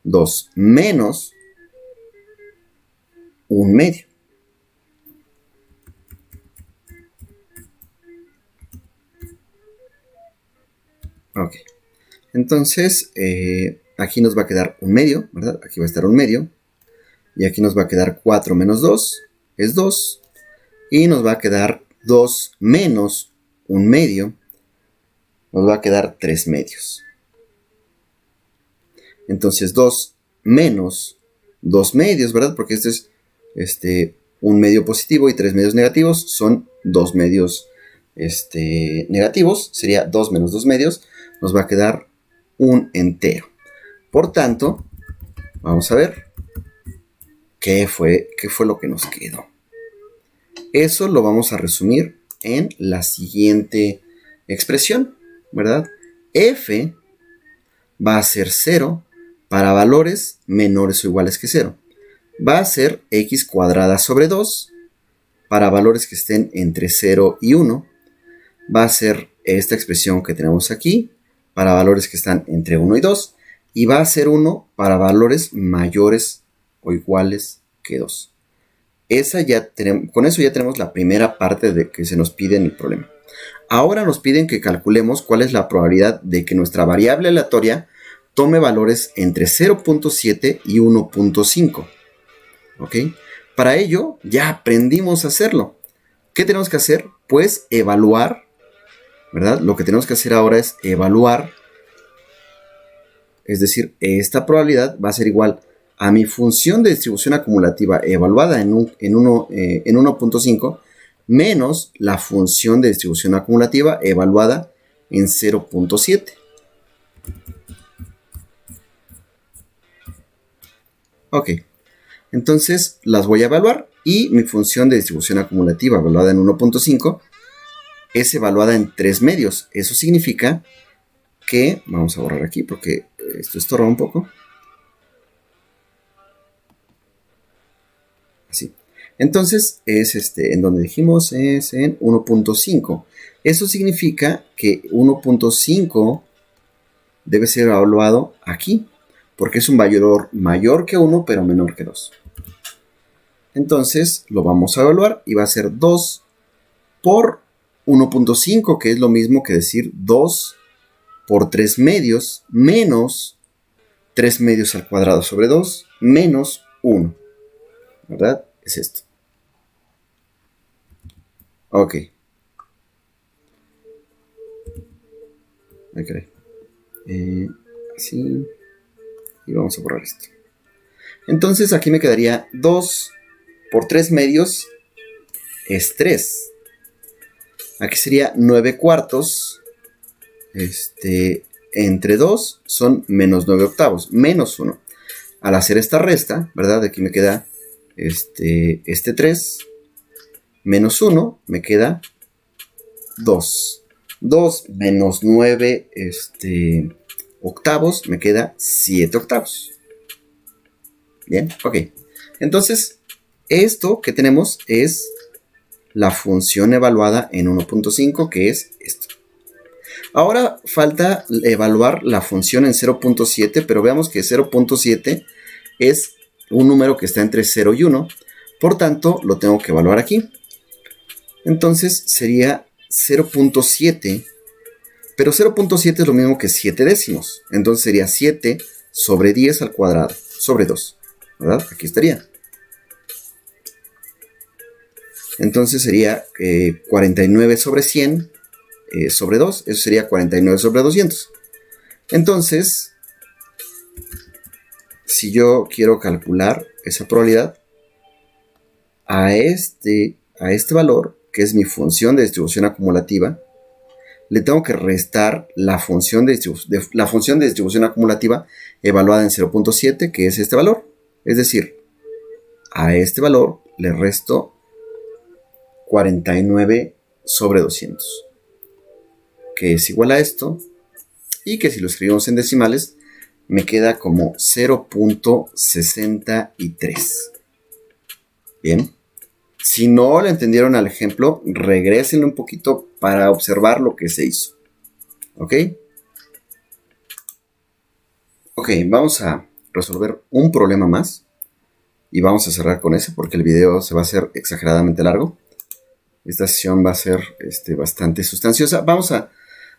2 menos 1/2. Ok. Entonces, aquí nos va a quedar 1/2, ¿verdad? Aquí va a estar 1/2. Y aquí nos va a quedar 4 menos 2, es 2. Y nos va a quedar 2 menos 1/2, nos va a quedar 3/2. Entonces 2 menos 2/2, ¿verdad? Porque este es 1/2 positivo y 3/2 negativos, son 2/2 negativos. Sería 2 menos 2/2, nos va a quedar 1 entero. Por tanto, vamos a ver qué fue lo que nos quedó. Eso lo vamos a resumir en la siguiente expresión, ¿verdad? F va a ser 0 para valores menores o iguales que 0. Va a ser x cuadrada sobre 2 para valores que estén entre 0 y 1. Va a ser esta expresión que tenemos aquí para valores que están entre 1 y 2. Y va a ser 1 para valores mayores o iguales que 2. Con eso ya tenemos la primera parte de que se nos pide en el problema. Ahora nos piden que calculemos cuál es la probabilidad de que nuestra variable aleatoria tome valores entre 0.7 y 1.5. ¿Ok? Para ello ya aprendimos a hacerlo. ¿Qué tenemos que hacer? Pues evaluar, ¿verdad? Lo que tenemos que hacer ahora es evaluar. Es decir, esta probabilidad va a ser igual a mi función de distribución acumulativa evaluada en 1.5 menos la función de distribución acumulativa evaluada en 0.7. Ok, entonces las voy a evaluar y mi función de distribución acumulativa evaluada en 1.5 es evaluada en 3/2. Eso significa que, vamos a borrar aquí porque esto estorba un poco. Así. Entonces, es en donde dijimos, es en 1.5. Eso significa que 1.5 debe ser evaluado aquí, porque es un valor mayor que 1, pero menor que 2. Entonces, lo vamos a evaluar y va a ser 2 por 1.5, que es lo mismo que decir 2 por 3/2 menos 3/2 al cuadrado sobre 2 menos 1. ¿Verdad? Es esto. Ok. Así. Y vamos a borrar esto. Entonces aquí me quedaría 2 por 3/2 es 3. Aquí sería 9/4. Entre 2 son menos 9/8, menos 1. Al hacer esta resta, ¿verdad? Aquí me queda este 3 menos 1, me queda 2. 2 menos 9 octavos, me queda 7 octavos. Bien, ok. Entonces, esto que tenemos es la función evaluada en 1.5, que es esto. Ahora falta evaluar la función en 0.7, pero veamos que 0.7 es un número que está entre 0 y 1. Por tanto, lo tengo que evaluar aquí. Entonces sería 0.7, pero 0.7 es lo mismo que 7 décimos. Entonces sería 7 sobre 10 al cuadrado, sobre 2. ¿verdad? Aquí estaría. Entonces sería 49 sobre 100 sobre 2. Eso sería 49 sobre 200. Entonces, si yo quiero calcular esa probabilidad a este valor, que es mi función de distribución acumulativa, le tengo que restar la función de distribución acumulativa evaluada en 0.7, que es este valor. Es decir, a este valor le resto 49 sobre 200, que es igual a esto, y que si lo escribimos en decimales, me queda como 0.63. Bien. Si no le entendieron al ejemplo, regrésenle un poquito para observar lo que se hizo. ¿Ok? Ok, vamos a resolver un problema más. Y vamos a cerrar con ese porque el video se va a hacer exageradamente largo. Esta sesión va a ser bastante sustanciosa. Vamos a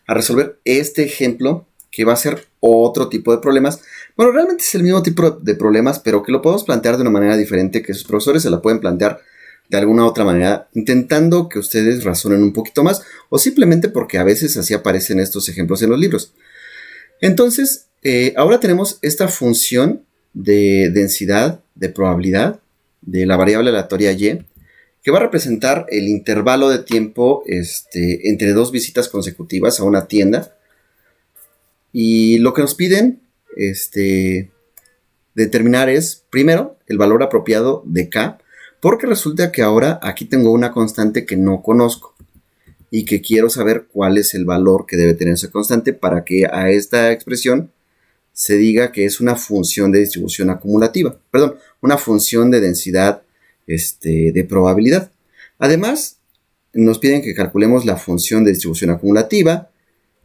resolver este ejemplo que va a ser otro tipo de problemas. Bueno, realmente es el mismo tipo de problemas, pero que lo podemos plantear de una manera diferente, que sus profesores se la pueden plantear de alguna otra manera, intentando que ustedes razonen un poquito más, o simplemente porque a veces así aparecen estos ejemplos en los libros. Entonces, ahora tenemos esta función de densidad, de probabilidad, de la variable aleatoria y, que va a representar el intervalo de tiempo entre dos visitas consecutivas a una tienda. Y lo que nos piden determinar es, primero, el valor apropiado de K, porque resulta que ahora aquí tengo una constante que no conozco y que quiero saber cuál es el valor que debe tener esa constante para que a esta expresión se diga que es una función de distribución acumulativa, perdón, una función de densidad de probabilidad. Además, nos piden que calculemos la función de distribución acumulativa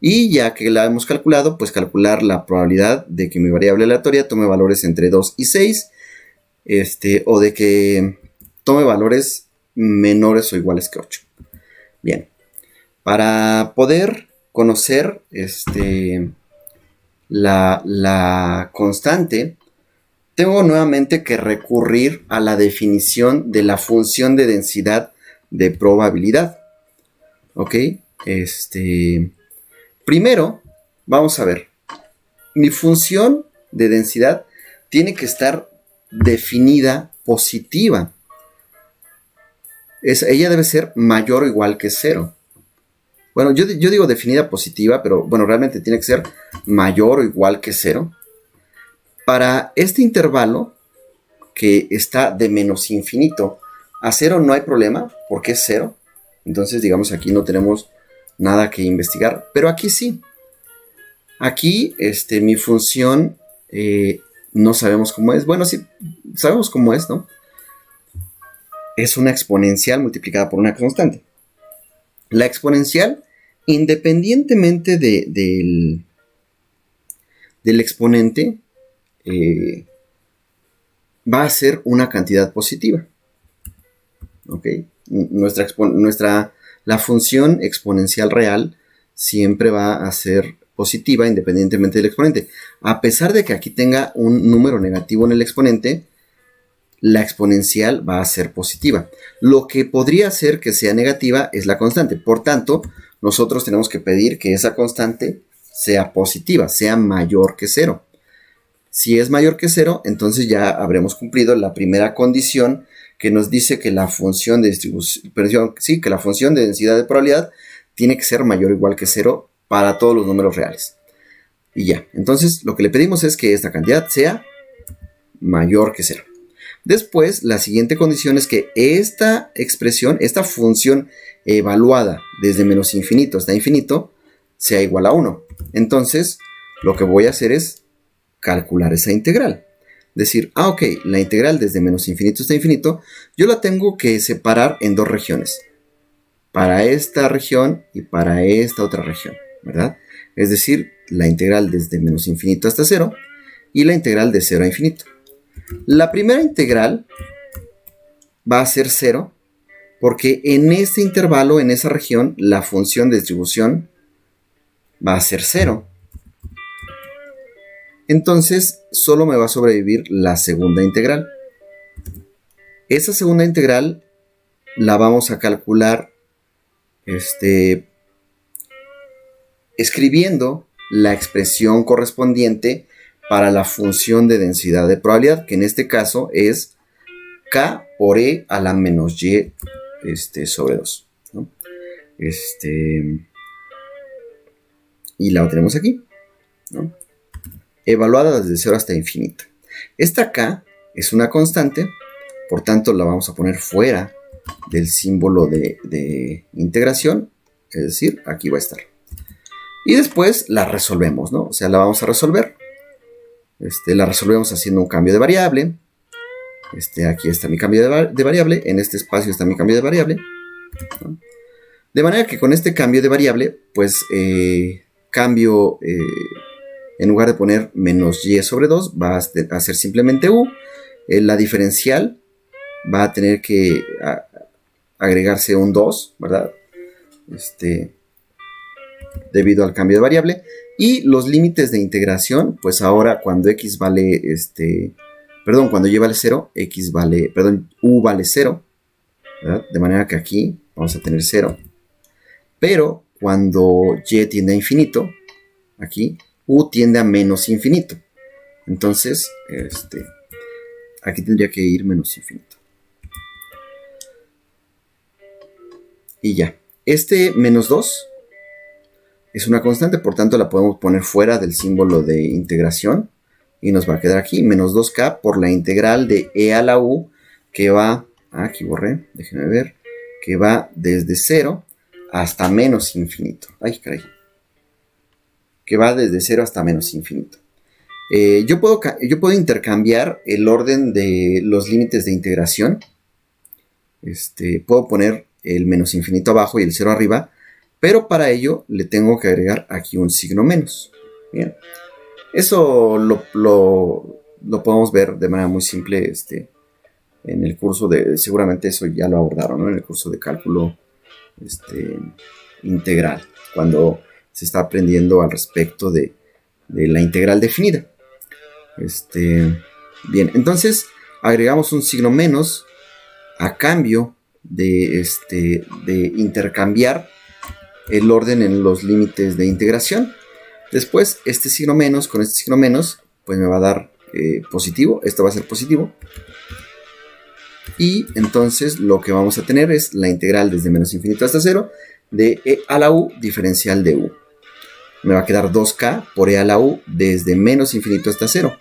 y ya que la hemos calculado, pues calcular la probabilidad de que mi variable aleatoria tome valores entre 2 y 6, o de que tome valores menores o iguales que 8. Bien, para poder conocer la constante, tengo nuevamente que recurrir a la definición de la función de densidad de probabilidad. ¿Ok? Primero, vamos a ver. Mi función de densidad tiene que estar definida positiva. Ella debe ser mayor o igual que 0. Bueno, yo digo definida positiva, pero bueno, realmente tiene que ser mayor o igual que 0. Para este intervalo, que está de menos infinito a 0, no hay problema, porque es 0. Entonces, digamos, aquí no tenemos nada que investigar, pero aquí sí. Aquí, mi función, no sabemos cómo es. Bueno, sí, sabemos cómo es, ¿no? Es una exponencial multiplicada por una constante. La exponencial, independientemente del exponente, va a ser una cantidad positiva. ¿Ok? La función exponencial real siempre va a ser positiva independientemente del exponente. A pesar de que aquí tenga un número negativo en el exponente, la exponencial va a ser positiva. Lo que podría hacer que sea negativa es la constante. Por tanto, nosotros tenemos que pedir que esa constante sea positiva, sea mayor que 0. Si es mayor que 0, entonces ya habremos cumplido la primera condición que nos dice que la función de distribución, que la función de densidad de probabilidad tiene que ser mayor o igual que 0 para todos los números reales. Y ya, entonces lo que le pedimos es que esta cantidad sea mayor que 0. Después, la siguiente condición es que esta expresión, esta función evaluada desde menos infinito hasta infinito, sea igual a 1. Entonces, lo que voy a hacer es calcular esa integral. Decir, ok, la integral desde menos infinito hasta infinito, yo la tengo que separar en dos regiones. Para esta región y para esta otra región, ¿verdad? Es decir, la integral desde menos infinito hasta 0 y la integral de 0 a infinito. La primera integral va a ser 0 porque en este intervalo, en esa región, la función de distribución va a ser 0. Entonces solo me va a sobrevivir la segunda integral. Esa segunda integral la vamos a calcular escribiendo la expresión correspondiente para la función de densidad de probabilidad, que en este caso es k por e a la menos y sobre 2, ¿no? Y la tenemos aquí, ¿no? Evaluada desde 0 hasta infinito. Esta k es una constante, por tanto la vamos a poner fuera del símbolo de integración, es decir, aquí va a estar. Y después la resolvemos, ¿no? O sea, la vamos a resolver. La resolvemos haciendo un cambio de variable. Aquí está mi cambio de variable. En este espacio está mi cambio de variable, ¿no? De manera que con este cambio de variable, pues cambio, en lugar de poner menos y sobre 2, va a ser simplemente u. La diferencial va a tener que agregarse un 2, ¿verdad? Debido al cambio de variable. Y los límites de integración, pues ahora cuando x vale, cuando y vale 0, u vale 0, ¿verdad? De manera que aquí vamos a tener 0. Pero cuando y tiende a infinito, aquí u tiende a menos infinito. Entonces, aquí tendría que ir menos infinito. Y ya. Menos 2 es una constante, por tanto la podemos poner fuera del símbolo de integración. Y nos va a quedar aquí menos 2k por la integral de e a la u, que va, aquí borré, déjenme ver, que va desde 0 hasta menos infinito. Ay, caray. Que va desde 0 hasta menos infinito. Yo puedo intercambiar el orden de los límites de integración. Puedo poner el menos infinito abajo y el 0 arriba, pero para ello le tengo que agregar aquí un signo menos. Bien. Eso lo podemos ver de manera muy simple en el curso seguramente eso ya lo abordaron, ¿no? En el curso de cálculo integral, cuando se está aprendiendo al respecto de la integral definida. Bien, entonces agregamos un signo menos a cambio de intercambiar el orden en los límites de integración. Después este signo menos con este signo menos pues me va a dar positivo. Esto va a ser positivo. Y entonces lo que vamos a tener es la integral desde menos infinito hasta 0 de e a la u diferencial de u. Me va a quedar 2k por e a la u desde menos infinito hasta 0.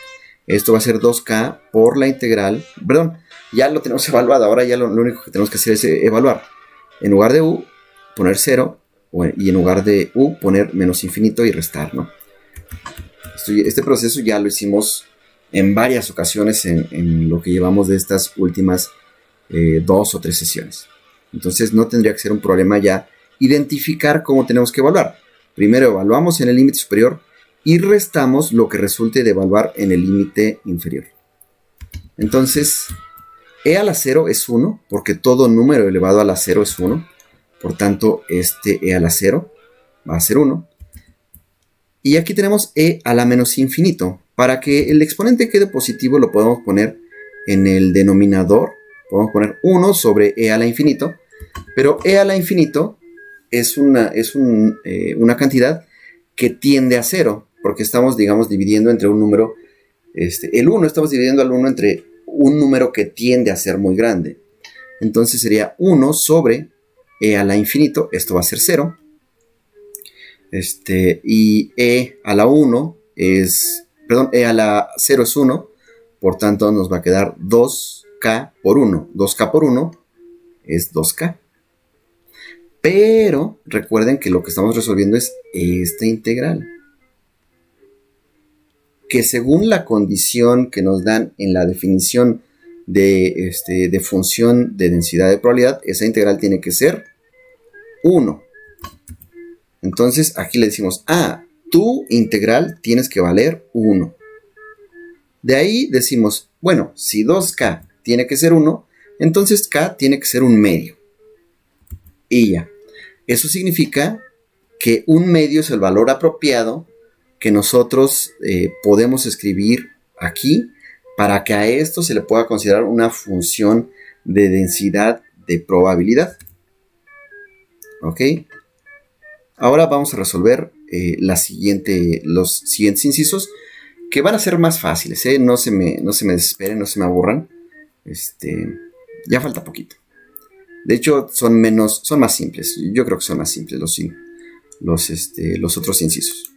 Esto va a ser 2k por la integral, perdón, ya lo tenemos evaluado, ahora ya lo único que tenemos que hacer es evaluar. En lugar de u, poner 0, y en lugar de u, poner menos infinito y restar, ¿no? Este proceso ya lo hicimos en varias ocasiones en lo que llevamos de estas últimas 2 o 3 sesiones. Entonces no tendría que ser un problema ya identificar cómo tenemos que evaluar. Primero evaluamos en el límite superior y restamos lo que resulte de evaluar en el límite inferior. Entonces, e a la 0 es 1, porque todo número elevado a la 0 es 1. Por tanto, e a la 0 va a ser 1. Y aquí tenemos e a la menos infinito. Para que el exponente quede positivo lo podemos poner en el denominador. Podemos poner 1 sobre e a la infinito. Pero e a la infinito es una cantidad que tiende a 0. Porque estamos, digamos, dividiendo entre un número. El 1, estamos dividiendo al 1 entre un número que tiende a ser muy grande. Entonces sería 1 sobre e a la infinito. Esto va a ser 0. Y e a la 1 es, perdón, e a la 0 es 1, por tanto nos va a quedar 2k por 1. 2k por 1 es 2k. Pero recuerden que lo que estamos resolviendo es esta integral, que según la condición que nos dan en la definición de función de densidad de probabilidad, esa integral tiene que ser 1. Entonces aquí le decimos, tu integral tienes que valer 1. De ahí decimos, bueno, si 2k tiene que ser 1, entonces k tiene que ser un medio. Y ya. Eso significa que un medio es el valor apropiado que nosotros podemos escribir aquí para que a esto se le pueda considerar una función de densidad de probabilidad. ¿Ok? Ahora vamos a resolver los siguientes incisos, que van a ser más fáciles, ¿eh? No se me desesperen, no se me aburran. Ya falta poquito. De hecho, son más simples. Yo creo que son más simples los otros incisos.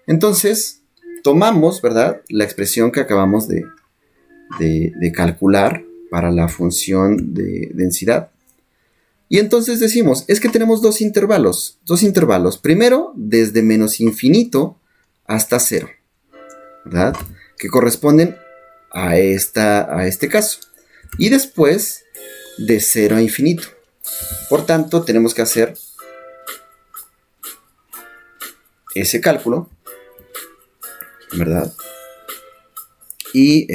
Entonces, tomamos, ¿verdad?, la expresión que acabamos de calcular para la función de densidad. Y entonces decimos, es que tenemos dos intervalos. Primero, desde menos infinito hasta 0, ¿verdad?, que corresponden a este caso. Y después, de 0 a infinito. Por tanto, tenemos que hacer ese cálculo, ¿verdad? Y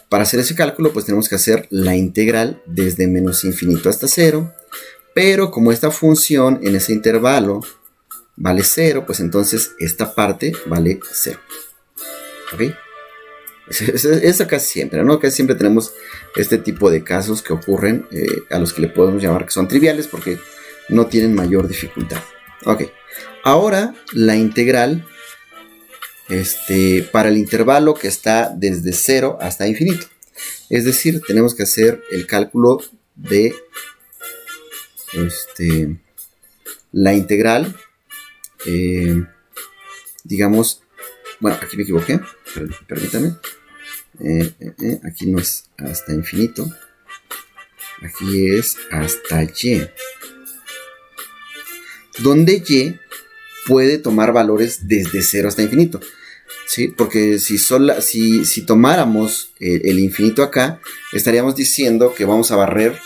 para hacer ese cálculo, pues tenemos que hacer la integral desde menos infinito hasta 0. Pero como esta función en ese intervalo vale 0, pues entonces esta parte vale 0. ¿Ok? Eso casi siempre, ¿no? Casi siempre tenemos este tipo de casos que ocurren, a los que le podemos llamar que son triviales porque no tienen mayor dificultad. Ok. Ahora la integral para el intervalo que está desde 0 hasta infinito. Es decir, tenemos que hacer el cálculo de la integral, digamos, bueno, aquí me equivoqué, permítame. Aquí no es hasta infinito, aquí es hasta y, donde y puede tomar valores desde 0 hasta infinito, ¿sí? Porque si tomáramos el infinito acá, estaríamos diciendo que vamos a barrer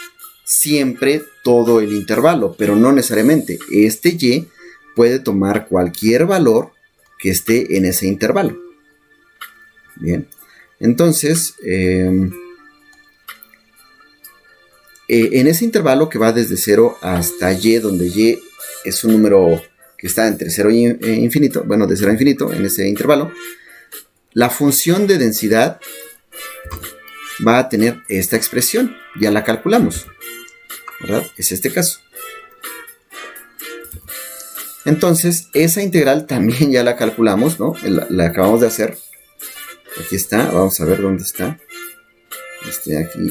siempre todo el intervalo, pero no necesariamente. Y puede tomar cualquier valor que esté en ese intervalo. Bien. Entonces, en ese intervalo que va desde 0 hasta y, donde y es un número que está entre 0 e infinito, bueno, de 0 a infinito, en ese intervalo, la función de densidad va a tener esta expresión. Ya la calculamos, ¿verdad? Es este caso. Entonces, esa integral también ya la calculamos, ¿no? La acabamos de hacer. Aquí está, vamos a ver dónde está. Aquí.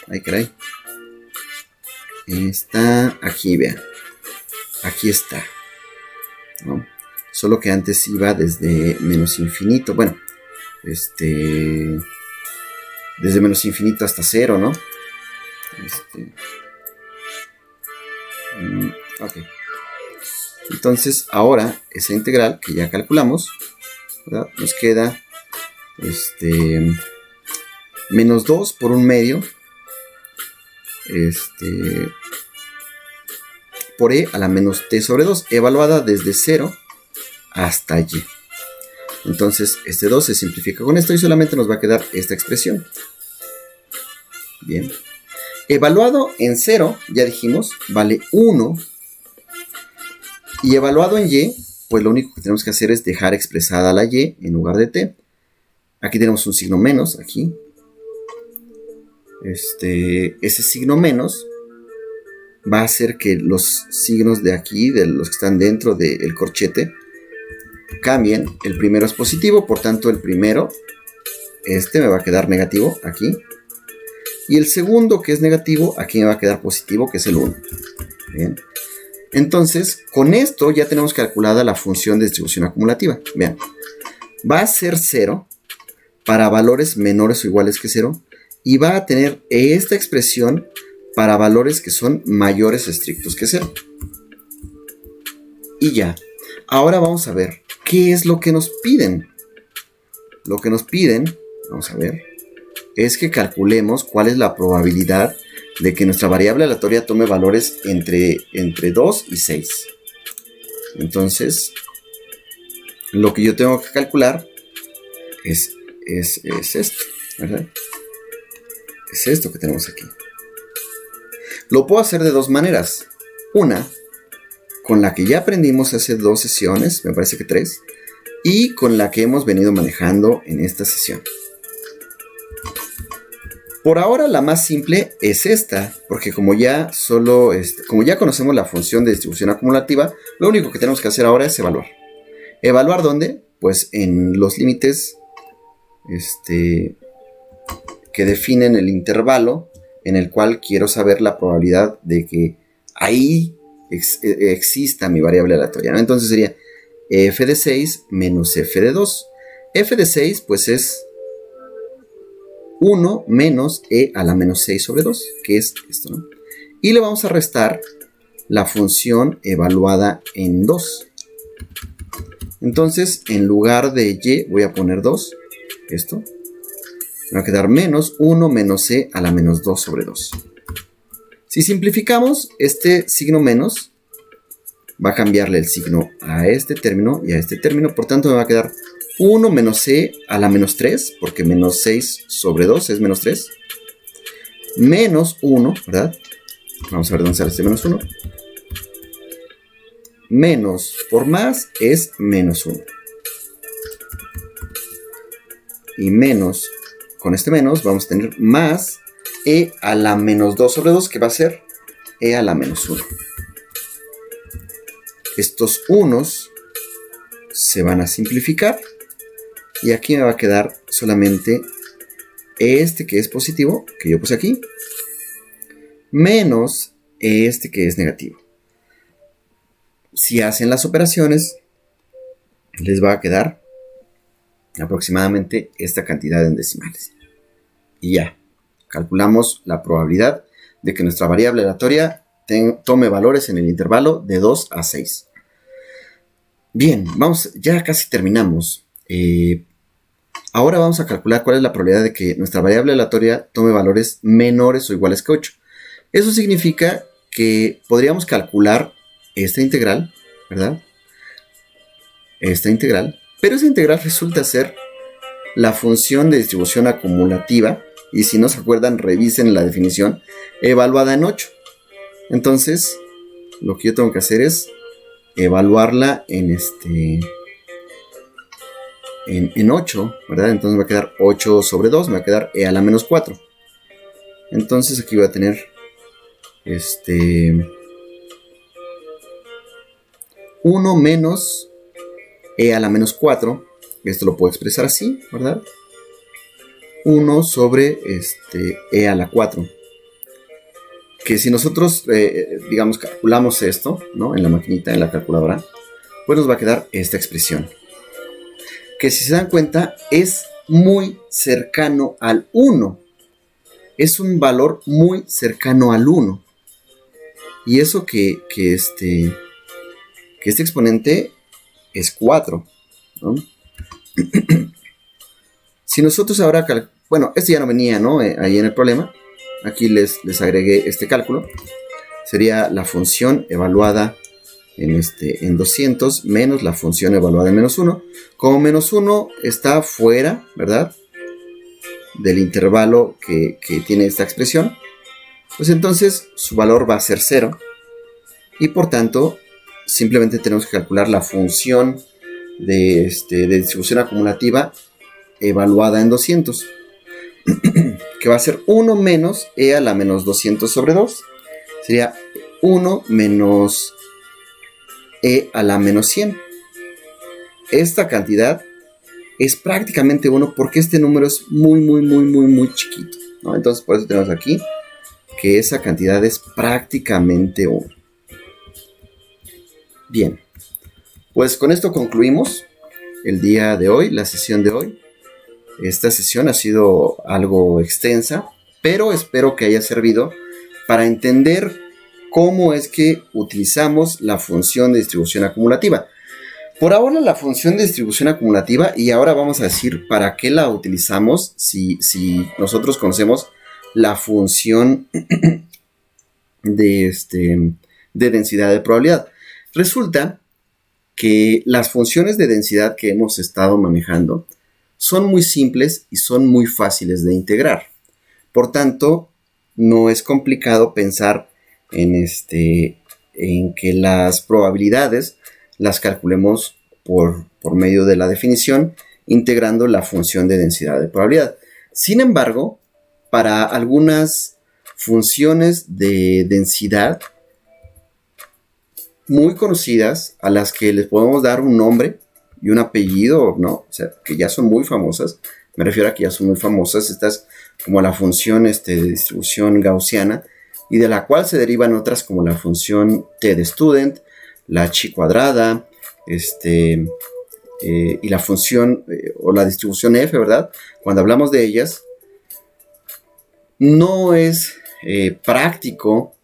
Ay, caray. Está aquí, vean. Aquí está, ¿no? Solo que antes iba desde menos infinito. Bueno, desde menos infinito hasta 0, ¿no? Ok. Entonces, ahora, esa integral que ya calculamos, ¿verdad?, nos queda menos 2 por un medio por e a la menos t sobre 2, evaluada desde 0 hasta y. Entonces, 2 se simplifica con esto y solamente nos va a quedar esta expresión. Bien. Evaluado en 0, ya dijimos, vale 1. Y evaluado en y, pues lo único que tenemos que hacer es dejar expresada la y en lugar de t. Aquí tenemos un signo menos, aquí. Ese signo menos va a hacer que los signos de aquí, de los que están dentro del corchete, cambien. El primero es positivo, por tanto el primero, me va a quedar negativo aquí. Y el segundo, que es negativo, aquí me va a quedar positivo, que es el 1. Bien. Entonces, con esto ya tenemos calculada la función de distribución acumulativa. Vean, va a ser 0 para valores menores o iguales que 0 y va a tener esta expresión para valores que son mayores o estrictos que 0. Y ya. Ahora vamos a ver qué es lo que nos piden. Lo que nos piden, vamos a ver, es que calculemos cuál es la probabilidad de que nuestra variable aleatoria tome valores entre 2 y 6. Entonces, lo que yo tengo que calcular es esto, ¿verdad? Es esto que tenemos aquí. Lo puedo hacer de dos maneras. Una, con la que ya aprendimos hace 2 sesiones, me parece que 3, y con la que hemos venido manejando en esta sesión. Por ahora la más simple es esta, porque como ya conocemos la función de distribución acumulativa, lo único que tenemos que hacer ahora es evaluar. ¿Evaluar dónde? Pues en los límites que definen el intervalo en el cual quiero saber la probabilidad de que ahí exista mi variable aleatoria, ¿no? Entonces sería f de 6 menos f de 2. F de 6 pues es 1 menos e a la menos 6 sobre 2, que es esto, ¿no? Y le vamos a restar la función evaluada en 2. Entonces, en lugar de y, voy a poner 2, esto. Me va a quedar menos 1 menos e a la menos 2 sobre 2. Si simplificamos, este signo menos va a cambiarle el signo a este término y a este término. Por tanto, me va a quedar 1 menos e a la menos 3, porque menos 6 sobre 2 es menos 3. Menos 1, ¿verdad? Vamos a ver dónde sale este menos 1. Menos por más es menos 1. Y menos, con este menos vamos a tener más e a la menos 2 sobre 2, que va a ser e a la menos 1. Estos unos se van a simplificar. Y aquí me va a quedar solamente este que es positivo, que yo puse aquí, menos este que es negativo. Si hacen las operaciones, les va a quedar aproximadamente esta cantidad en decimales. Y ya, calculamos la probabilidad de que nuestra variable aleatoria tome valores en el intervalo de 2 a 6. Bien, ya casi terminamos. Ahora vamos a calcular cuál es la probabilidad de que nuestra variable aleatoria tome valores menores o iguales que 8. Eso significa que podríamos calcular esta integral, ¿verdad? Esta integral, pero esa integral resulta ser la función de distribución acumulativa, y si no se acuerdan, revisen la definición, evaluada en 8. Entonces, lo que yo tengo que hacer es evaluarla en 8, ¿verdad? Entonces me va a quedar 8 sobre 2, me va a quedar e a la menos 4. Entonces aquí voy a tener 1 menos e a la menos 4. Esto lo puedo expresar así, ¿verdad? 1 sobre e a la 4. Que si nosotros, digamos, calculamos esto, ¿no? En la maquinita, en la calculadora, pues nos va a quedar esta expresión. Que si se dan cuenta, es muy cercano al 1. Es un valor muy cercano al 1. Y eso que este exponente es 4, ¿no? Si nosotros ahora, bueno, este ya no venía, ¿no? Ahí en el problema. Aquí les agregué este cálculo. Sería la función evaluada en 200 menos la función evaluada en menos 1. Como menos 1 está fuera, ¿verdad?, del intervalo que tiene esta expresión, pues entonces su valor va a ser 0. Y por tanto, simplemente tenemos que calcular la función de distribución acumulativa evaluada en 200. Que va a ser 1 menos e a la menos 200 sobre 2. Sería 1 menos e a la menos 100. Esta cantidad es prácticamente 1 porque este número es muy chiquito, ¿no? Entonces por eso tenemos aquí que esa cantidad es prácticamente 1. Bien, pues con esto concluimos el día de hoy, la sesión de hoy. Esta sesión ha sido algo extensa, pero espero que haya servido para entender cómo es que utilizamos la función de distribución acumulativa. Por ahora la función de distribución acumulativa, y ahora vamos a decir para qué la utilizamos si nosotros conocemos la función de densidad de probabilidad. Resulta que las funciones de densidad que hemos estado manejando son muy simples y son muy fáciles de integrar. Por tanto, no es complicado pensar en en que las probabilidades las calculemos por medio de la definición, integrando la función de densidad de probabilidad. Sin embargo, para algunas funciones de densidad muy conocidas, a las que les podemos dar un nombre y un apellido, ¿no? O sea, que ya son muy famosas. Me refiero a que ya son muy famosas. Estas como la función de distribución gaussiana, y de la cual se derivan otras como la función t de student, la chi cuadrada, y la función o la distribución f, ¿verdad? Cuando hablamos de ellas, no es práctico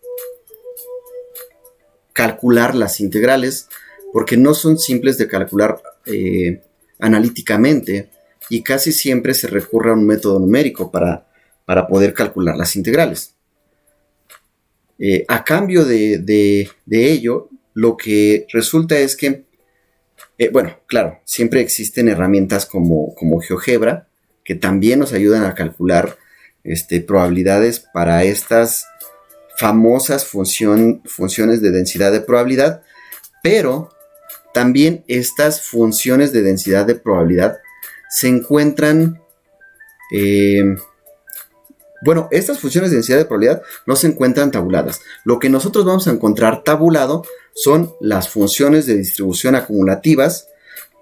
calcular las integrales, porque no son simples de calcular analíticamente, y casi siempre se recurre a un método numérico para poder calcular las integrales. A cambio de ello, lo que resulta es que, bueno, claro, siempre existen herramientas como GeoGebra, que también nos ayudan a calcular probabilidades para estas famosas funciones de densidad de probabilidad, pero también estas funciones de densidad de probabilidad se encuentran, bueno, estas funciones de densidad de probabilidad no se encuentran tabuladas. Lo que nosotros vamos a encontrar tabulado son las funciones de distribución acumulativas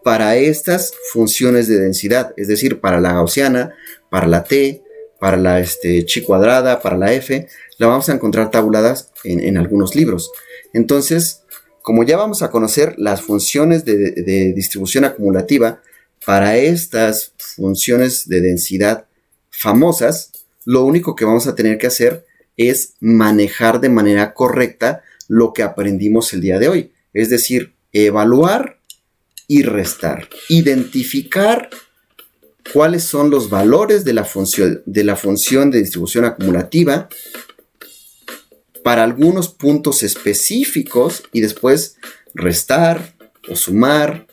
para estas funciones de densidad, es decir, para la gaussiana, para la t, para la chi cuadrada, para la f, la vamos a encontrar tabuladas en algunos libros. Entonces, como ya vamos a conocer las funciones de distribución acumulativa para estas funciones de densidad famosas, lo único que vamos a tener que hacer es manejar de manera correcta lo que aprendimos el día de hoy. Es decir, evaluar y restar. Identificar cuáles son los valores de la función de distribución acumulativa para algunos puntos específicos, y después restar o sumar,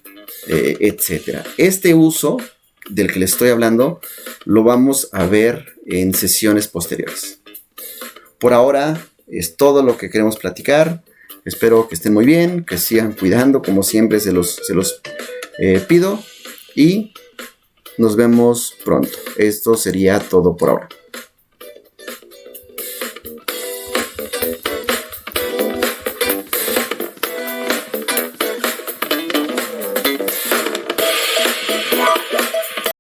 etc. Este uso del que les estoy hablando lo vamos a ver en sesiones posteriores. Por ahora es todo lo que queremos platicar. Espero que estén muy bien, que sigan cuidando, como siempre se los pido, y nos vemos pronto. Esto sería todo por ahora.